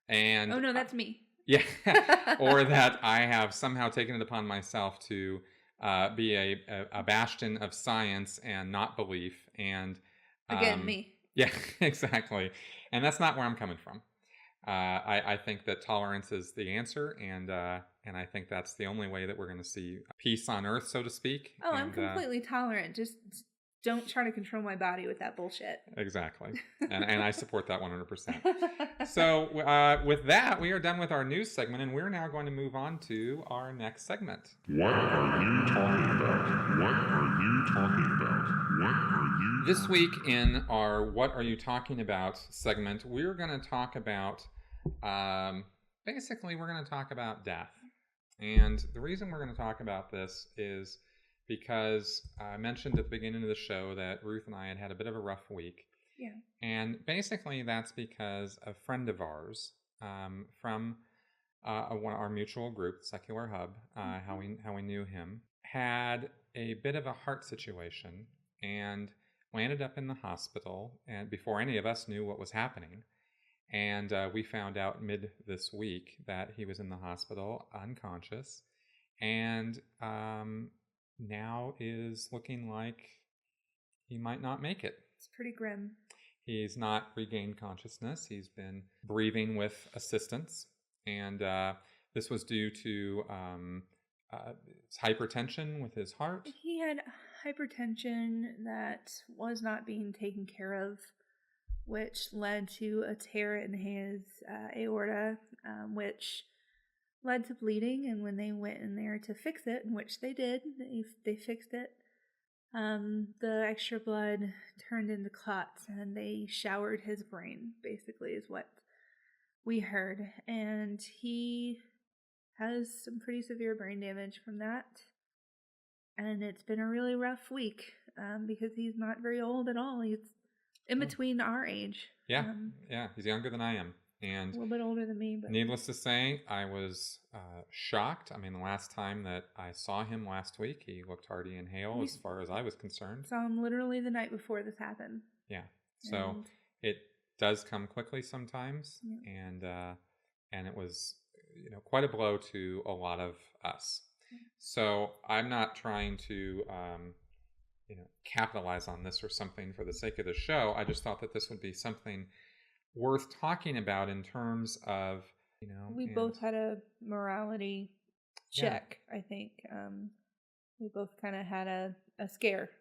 [SPEAKER 1] And
[SPEAKER 2] oh no, that's me.
[SPEAKER 1] Yeah. Or that I have somehow taken it upon myself to be a bastion of science and not belief. And
[SPEAKER 2] again, me.
[SPEAKER 1] Yeah, exactly. And that's not where I'm coming from. I think that tolerance is the answer, and I think that's the only way that we're going to see peace on earth, so to speak.
[SPEAKER 2] Oh, I'm completely tolerant. Just don't try to control my body with that bullshit.
[SPEAKER 1] Exactly. And I support that 100%. So with that, we are done with our news segment, and we're now going to move on to our next segment.
[SPEAKER 3] What are you talking about? What are you talking about? What are you...
[SPEAKER 1] This week in our What Are You Talking About segment, we're going to talk about, basically we're going to talk about death. And the reason we're going to talk about this is because I mentioned at the beginning of the show that Ruth and I had a bit of a rough week.
[SPEAKER 2] Yeah.
[SPEAKER 1] And basically that's because a friend of ours from our mutual group, Secular Hub, how we knew him, had a bit of a heart situation and landed up in the hospital, and before any of us knew what was happening. And we found out mid this week that he was in the hospital unconscious, and now is looking like he might not make it.
[SPEAKER 2] It's pretty grim.
[SPEAKER 1] He's not regained consciousness. He's been breathing with assistance, and this was due to hypertension with his heart.
[SPEAKER 2] He had hypertension that was not being taken care of, which led to a tear in his aorta, which led to bleeding. And when they went in there to fix it, which they did, they fixed it, the extra blood turned into clots, and they showered his brain, basically, is what we heard. And he has some pretty severe brain damage from that. And it's been a really rough week because he's not very old at all. He's in between our age.
[SPEAKER 1] Yeah, he's younger than I am. And
[SPEAKER 2] a little bit older than me. But
[SPEAKER 1] needless to say, I was shocked. I mean, the last time that I saw him last week, he looked hearty and hale as far as I was concerned.
[SPEAKER 2] Saw him literally the night before this happened.
[SPEAKER 1] Yeah. So it does come quickly sometimes. Yeah. And it was, quite a blow to a lot of us. Yeah. So I'm not trying to, capitalize on this or something for the sake of the show. I just thought that this would be something worth talking about in terms of,
[SPEAKER 2] we both had a morality check. I think we both kind of had a scare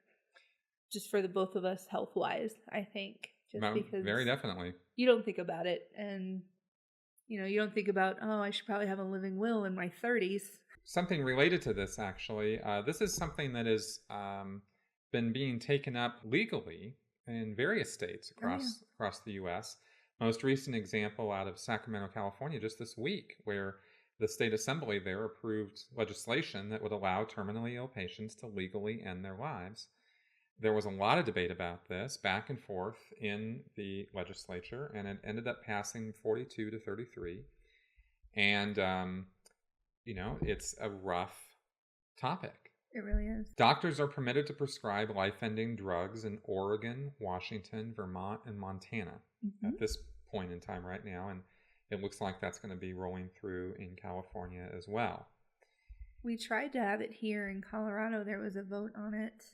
[SPEAKER 2] just for the both of us health wise, I think, just because
[SPEAKER 1] very definitely
[SPEAKER 2] you don't think about it, and you don't think about, I should probably have a living will in my 30s.
[SPEAKER 1] Something related to this, actually, this is something that has been being taken up legally in various states across the U.S. Most recent example out of Sacramento, California, just this week, where the state assembly there approved legislation that would allow terminally ill patients to legally end their lives. There was a lot of debate about this back and forth in the legislature, and it ended up passing 42 to 33. And, it's a rough topic.
[SPEAKER 2] It really is.
[SPEAKER 1] Doctors are permitted to prescribe life-ending drugs in Oregon, Washington, Vermont, and Montana at this point in time right now, and it looks like that's going to be rolling through in California as well.
[SPEAKER 2] We tried to have it here in Colorado. There was a vote on it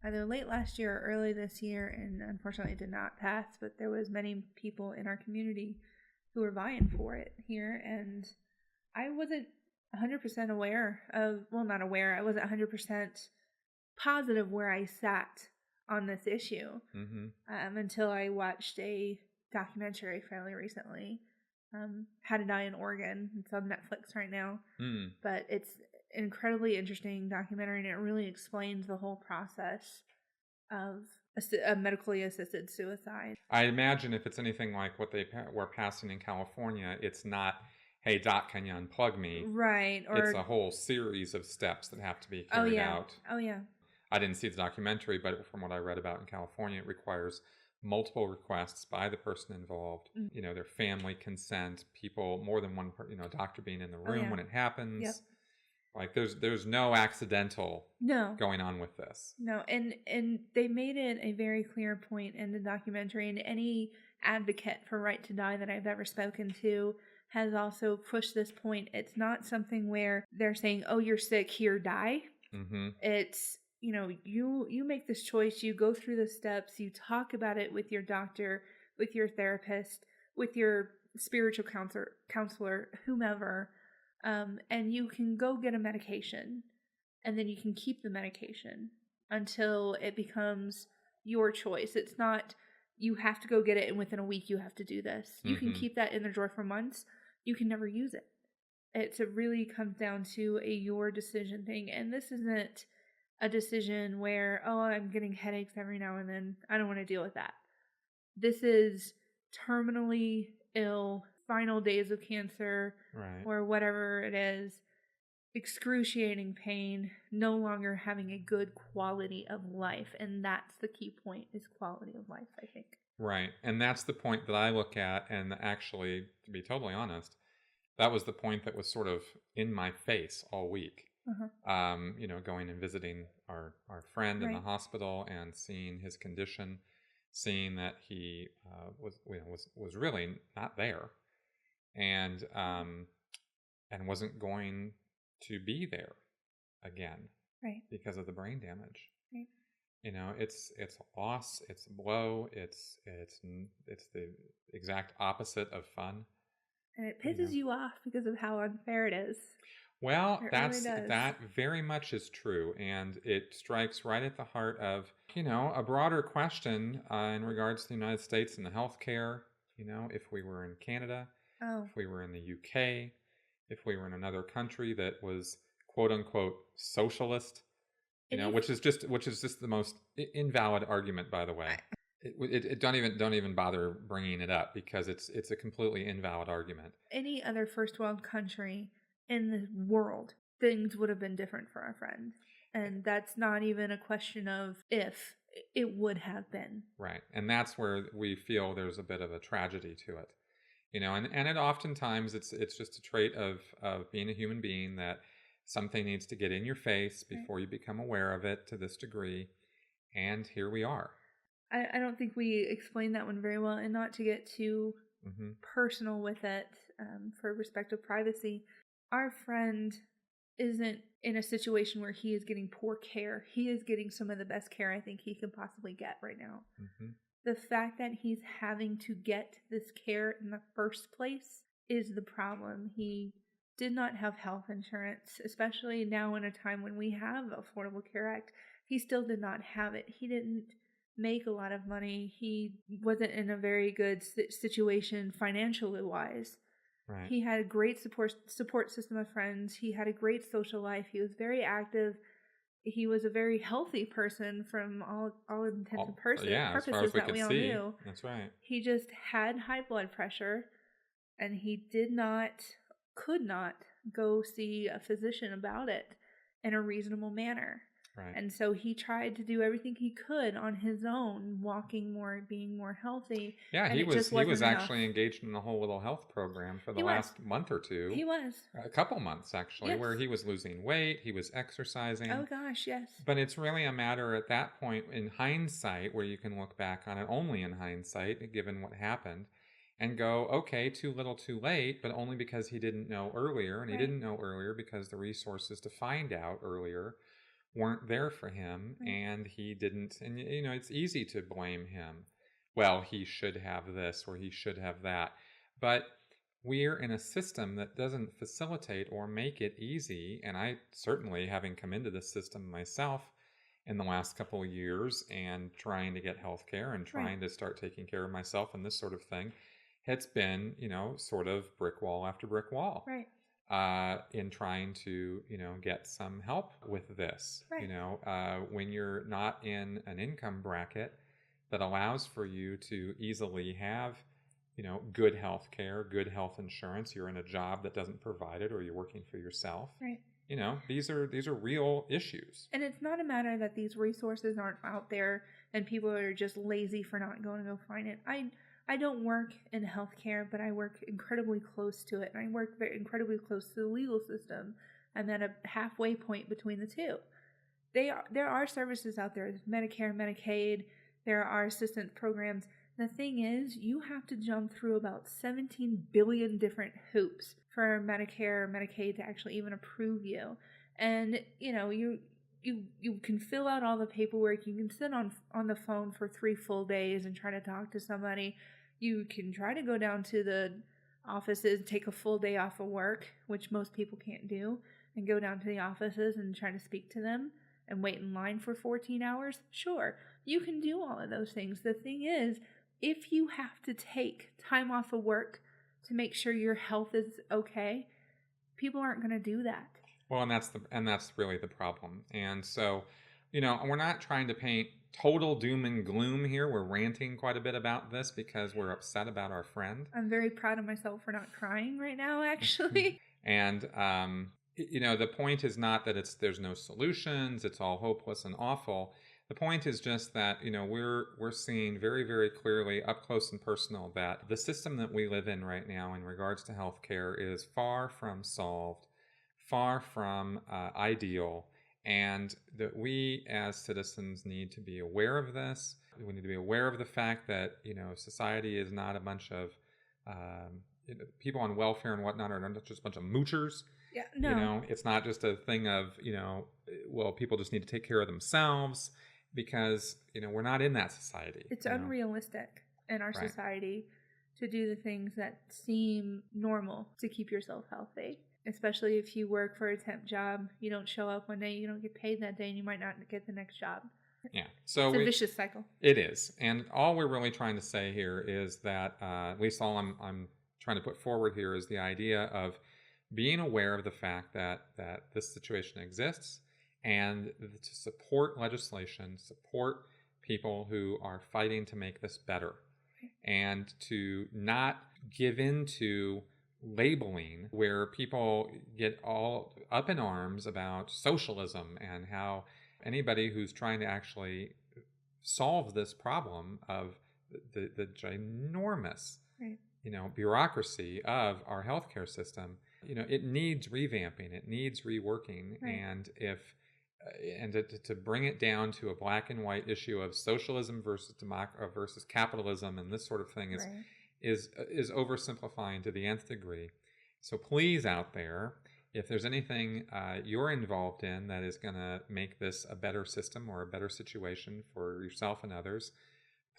[SPEAKER 2] either late last year or early this year, and unfortunately it did not pass, but there was many people in our community who were vying for it here, and I wasn't 100% aware of, not aware, I wasn't 100% positive where I sat on this issue until I watched a documentary fairly recently, How to Die in Oregon. It's on Netflix right now, but it's an incredibly interesting documentary, and it really explains the whole process of a medically assisted suicide.
[SPEAKER 1] I imagine if it's anything like what they were passing in California, it's not, hey, doc, can you unplug me?
[SPEAKER 2] Right. Or
[SPEAKER 1] it's a whole series of steps that have to be carried out.
[SPEAKER 2] Oh, yeah.
[SPEAKER 1] I didn't see the documentary, but from what I read about in California, it requires multiple requests by the person involved, their family consent, people, more than one, doctor being in the room when it happens. Yep. Like there's no accidental going on with this. No, and they made it a very clear point in the documentary, and any advocate for right to die that I've ever spoken to has also pushed this point. It's not something where they're saying, oh, you're sick, here, die. It's, you make this choice, you go through the steps, you talk about it with your doctor, with your therapist, with your spiritual counselor, whomever, and you can go get a medication, and then you can keep the medication until it becomes your choice. It's not, you have to go get it, and within a week you have to do this. You can keep that in the drawer for months. You can never use it. It really comes down to a your decision thing. And this isn't a decision where, I'm getting headaches every now and then, I don't want to deal with that. This is terminally ill, final days of cancer, or whatever it is, excruciating pain, no longer having a good quality of life. And that's the key point, is quality of life, I think. Right. And that's the point that I look at. And actually, to be totally honest, that was the point that was sort of in my face all week. Going and visiting our friend in the hospital and seeing his condition. seeing that he was really not there, and wasn't going to be there again,
[SPEAKER 2] Right.
[SPEAKER 1] because of the brain damage.
[SPEAKER 2] Right.
[SPEAKER 1] It's loss, it's a blow, it's the exact opposite of fun.
[SPEAKER 2] And it pisses you off because of how unfair it is.
[SPEAKER 1] Well,
[SPEAKER 2] It really does.
[SPEAKER 1] that very much is true, and it strikes right at the heart of a broader question in regards to the United States and the healthcare. If we were in Canada, if we were in the UK, if we were in another country that was quote unquote socialist, which is just the most invalid argument, by the way. Don't even bother bringing it up, because it's a completely invalid argument. Any
[SPEAKER 2] other first world country in the world, things would have been different for our friend. And that's not even a question of if, it would have been.
[SPEAKER 1] Right. And that's where we feel there's a bit of a tragedy to it. And it oftentimes it's just a trait of being a human being, that something needs to get in your face before you become aware of it to this degree. And here we are.
[SPEAKER 2] I don't think we explained that one very well, and not to get too personal with it, for respect of privacy. Our friend isn't in a situation where he is getting poor care. He is getting some of the best care I think he could possibly get right now. The fact that he's having to get this care in the first place is the problem. He did not have health insurance, especially now in a time when we have Affordable Care Act. He still did not have it. He didn't make a lot of money. He wasn't in a very good situation financially wise.
[SPEAKER 1] Right.
[SPEAKER 2] He had a great support system of friends. He had a great social life. He was very active. He was a very healthy person from all intents and purposes
[SPEAKER 1] as far as we
[SPEAKER 2] that
[SPEAKER 1] could
[SPEAKER 2] we all
[SPEAKER 1] see.
[SPEAKER 2] knew.
[SPEAKER 1] That's right.
[SPEAKER 2] He just had high blood pressure, and he could not go see a physician about it in a reasonable manner.
[SPEAKER 1] Right.
[SPEAKER 2] And so he tried to do everything he could on his own, walking more, being more healthy.
[SPEAKER 1] Yeah,
[SPEAKER 2] and
[SPEAKER 1] he was
[SPEAKER 2] enough.
[SPEAKER 1] actually engaged in the whole little health program for the last month or two.
[SPEAKER 2] He was.
[SPEAKER 1] A couple months, actually, where he was losing weight, he was exercising.
[SPEAKER 2] Oh, gosh, yes.
[SPEAKER 1] But it's really a matter at that point, in hindsight, where you can look back on it only in hindsight, given what happened, and go, okay, too little too late, but only because he didn't know earlier. And he didn't know earlier because the resources to find out earlier weren't there for him, and he didn't. And it's easy to blame him. Well, he should have this or he should have that. But we're in a system that doesn't facilitate or make it easy. And I certainly, having come into this system myself in the last couple of years and trying to get health care and trying to start taking care of myself and this sort of thing, it's been, sort of brick wall after brick wall.
[SPEAKER 2] Right.
[SPEAKER 1] In trying to, get some help with this.
[SPEAKER 2] Right.
[SPEAKER 1] When you're not in an income bracket that allows for you to easily have, good health care, good health insurance, you're in a job that doesn't provide it, or you're working for yourself.
[SPEAKER 2] Right.
[SPEAKER 1] These are real issues.
[SPEAKER 2] And it's not a matter that these resources aren't out there and people are just lazy for not going to go find it. I don't work in healthcare, but I work incredibly close to it, and I work incredibly close to the legal system. I'm at a halfway point between the two. There are services out there, Medicare, Medicaid, there are assistance programs. The thing is, you have to jump through about 17 billion different hoops for Medicare or Medicaid to actually even approve you. And, you can fill out all the paperwork. You can sit on the phone for 3 full days and try to talk to somebody. You can try to go down to the offices, take a full day off of work, which most people can't do, and go down to the offices and try to speak to them and wait in line for 14 hours. Sure, you can do all of those things. The thing is, if you have to take time off of work to make sure your health is okay, people aren't going to do that.
[SPEAKER 1] Well, and that's really the problem. And so, we're not trying to paint total doom and gloom here. We're ranting quite a bit about this because we're upset about our friend.
[SPEAKER 2] I'm very proud of myself for not crying right now, actually.
[SPEAKER 1] And the point is not that there's no solutions, it's all hopeless and awful. The point is just that, we're seeing very, very clearly up close and personal that the system that we live in right now in regards to healthcare is far from solved, far from ideal, and that we as citizens need to be aware of this. We need to be aware of the fact that, society is not a bunch of people on welfare and whatnot are not just a bunch of moochers.
[SPEAKER 2] Yeah, no.
[SPEAKER 1] It's not just a thing of, people just need to take care of themselves because, we're not in that society.
[SPEAKER 2] It's unrealistic in our
[SPEAKER 1] Right.
[SPEAKER 2] society to do the things that seem normal to keep yourself healthy. Especially if you work for a temp job, you don't show up one day, you don't get paid that day, and you might not get the next job.
[SPEAKER 1] Yeah. So
[SPEAKER 2] It's a vicious cycle.
[SPEAKER 1] It is. And all we're really trying to say here is that, at least all I'm trying to put forward here is the idea of being aware of the fact that this situation exists and to support legislation, support people who are fighting to make this better, and to not give in to labeling where people get all up in arms about socialism and how anybody who's trying to actually solve this problem of the ginormous,
[SPEAKER 2] Right.
[SPEAKER 1] Bureaucracy of our healthcare system, it needs revamping, it needs reworking,
[SPEAKER 2] Right.
[SPEAKER 1] and to bring it down to a black and white issue of socialism versus capitalism and this sort of thing
[SPEAKER 2] Right.
[SPEAKER 1] is oversimplifying to the nth degree. So please, out there, if there's anything you're involved in that is going to make this a better system or a better situation for yourself and others,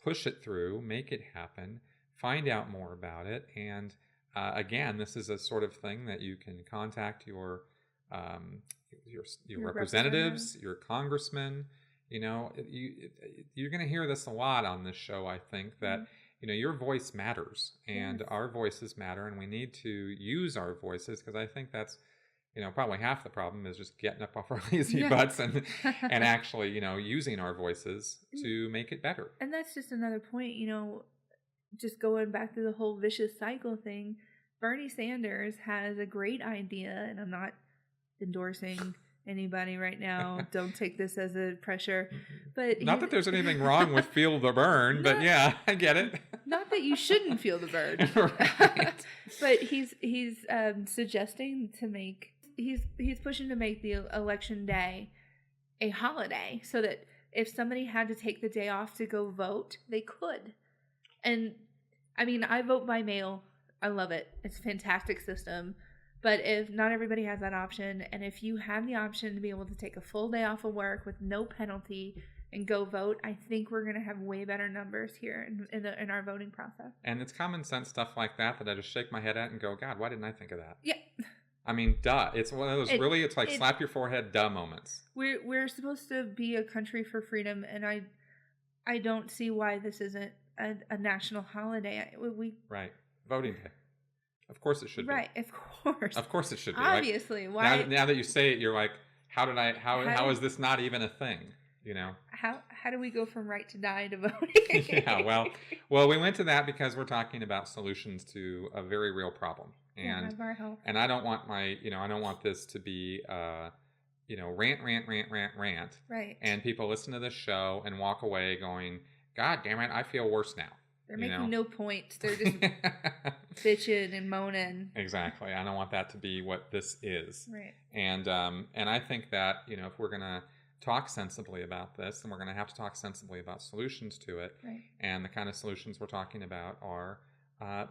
[SPEAKER 1] push it through, make it happen, find out more about it. And again, this is a sort of thing that you can contact your representatives, your congressmen. You're going to hear this a lot on this show, I think, that your voice matters, and
[SPEAKER 2] Yes.
[SPEAKER 1] our voices matter, and we need to use our voices, because I think that's, probably half the problem is just getting up off our lazy
[SPEAKER 2] Yeah.
[SPEAKER 1] butts and actually, using our voices to make it better.
[SPEAKER 2] And that's just another point, just going back to the whole vicious cycle thing. Bernie Sanders has a great idea, and I'm not endorsing anybody right now. Don't take this as a pressure. But
[SPEAKER 1] Not that there's anything wrong with feel the burn, but yeah, I get it.
[SPEAKER 2] Not that you shouldn't feel the burn.
[SPEAKER 1] Right.
[SPEAKER 2] But he's suggesting to make he's pushing to make the election day a holiday, so that if somebody had to take the day off to go vote, they could. And I mean, I vote by mail. I love it. It's a fantastic system. But if not everybody has that option, and if you have the option to be able to take a full day off of work with no penalty and go vote, I think we're going to have way better numbers here in our voting process.
[SPEAKER 1] And it's common sense stuff like that I just shake my head at and go, God, why didn't I think of that?
[SPEAKER 2] Yeah.
[SPEAKER 1] I mean, duh. It's one of those it's like slap your forehead, duh moments.
[SPEAKER 2] We're supposed to be a country for freedom, and I don't see why this isn't a national holiday.
[SPEAKER 1] Right. Voting day. Of course it should be.
[SPEAKER 2] Right, of course.
[SPEAKER 1] Of course it should be.
[SPEAKER 2] Obviously.
[SPEAKER 1] Like,
[SPEAKER 2] why?
[SPEAKER 1] now that you say it, you're like, how is this not even a thing?
[SPEAKER 2] How do we go from right to die to voting?
[SPEAKER 1] Yeah, well, we went to that because we're talking about solutions to a very real problem. And
[SPEAKER 2] our health.
[SPEAKER 1] And I don't want I don't want this to be rant.
[SPEAKER 2] Right.
[SPEAKER 1] And people listen to this show and walk away going, God damn it, I feel worse now.
[SPEAKER 2] They're making no point. They're just bitching and moaning.
[SPEAKER 1] Exactly. I don't want that to be what this is.
[SPEAKER 2] Right.
[SPEAKER 1] And I think that, if we're going to talk sensibly about this, then we're going to have to talk sensibly about solutions to it.
[SPEAKER 2] Right.
[SPEAKER 1] And the kind of solutions we're talking about are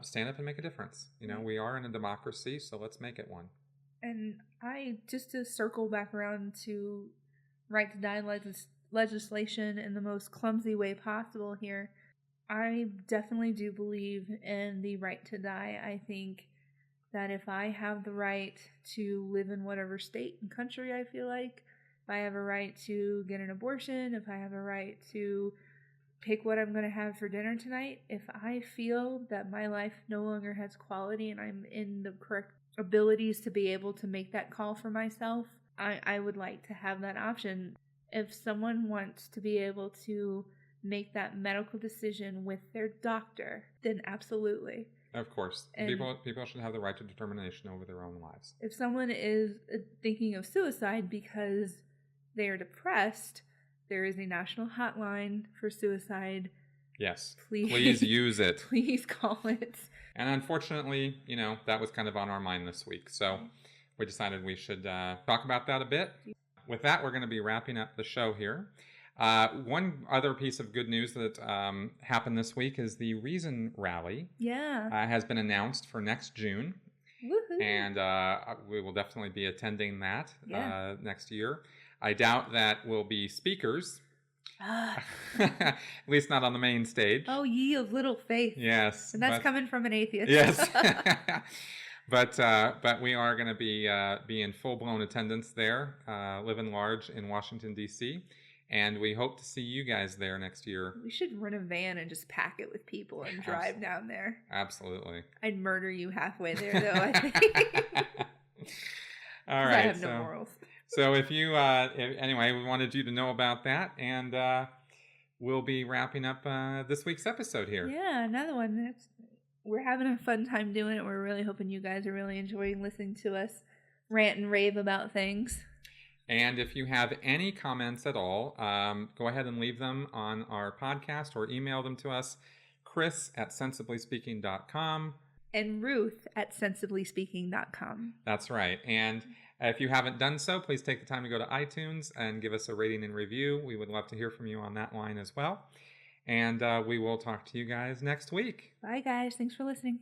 [SPEAKER 1] stand up and make a difference.
[SPEAKER 2] Right.
[SPEAKER 1] We are in a democracy, so let's make it one.
[SPEAKER 2] And just to circle back around to right to die legislation in the most clumsy way possible here, I definitely do believe in the right to die. I think that if I have the right to live in whatever state and country I feel like, if I have a right to get an abortion, if I have a right to pick what I'm going to have for dinner tonight, if I feel that my life no longer has quality and I'm in the correct abilities to be able to make that call for myself, I would like to have that option. If someone wants to be able to make that medical decision with their doctor, then absolutely.
[SPEAKER 1] Of course.
[SPEAKER 2] And
[SPEAKER 1] people should have the right to determination over their own lives.
[SPEAKER 2] If someone is thinking of suicide because they are depressed, there is a national hotline for suicide.
[SPEAKER 1] Yes.
[SPEAKER 2] Please
[SPEAKER 1] use it.
[SPEAKER 2] Please call it.
[SPEAKER 1] And unfortunately, that was kind of on our mind this week. So we decided we should talk about that a bit. With that, we're going to be wrapping up the show here. One other piece of good news that happened this week is the Reason Rally
[SPEAKER 2] Yeah.
[SPEAKER 1] has been announced for next June.
[SPEAKER 2] Woohoo.
[SPEAKER 1] And we will definitely be attending that
[SPEAKER 2] Yeah.
[SPEAKER 1] next year. I doubt that we'll be speakers,
[SPEAKER 2] Ah.
[SPEAKER 1] at least not on the main stage.
[SPEAKER 2] Oh, ye of little faith.
[SPEAKER 1] Yes.
[SPEAKER 2] And that's coming from an atheist.
[SPEAKER 1] Yes. But we are going to be in full-blown attendance there, living large in Washington, D.C., and we hope to see you guys there next year.
[SPEAKER 2] We should rent a van and just pack it with people and drive down there.
[SPEAKER 1] Absolutely.
[SPEAKER 2] I'd murder you halfway there, though, I think.
[SPEAKER 1] All right.
[SPEAKER 2] I have no morals.
[SPEAKER 1] So if you, anyway, we wanted you to know about that, and we'll be wrapping up this week's episode here.
[SPEAKER 2] Yeah, another one. We're having a fun time doing it. We're really hoping you guys are really enjoying listening to us rant and rave about things.
[SPEAKER 1] And if you have any comments at all, go ahead and leave them on our podcast or email them to us, Chris@sensiblyspeaking.com.
[SPEAKER 2] And Ruth@sensiblyspeaking.com.
[SPEAKER 1] That's right. And if you haven't done so, please take the time to go to iTunes and give us a rating and review. We would love to hear from you on that line as well. And we will talk to you guys next week.
[SPEAKER 2] Bye, guys. Thanks for listening.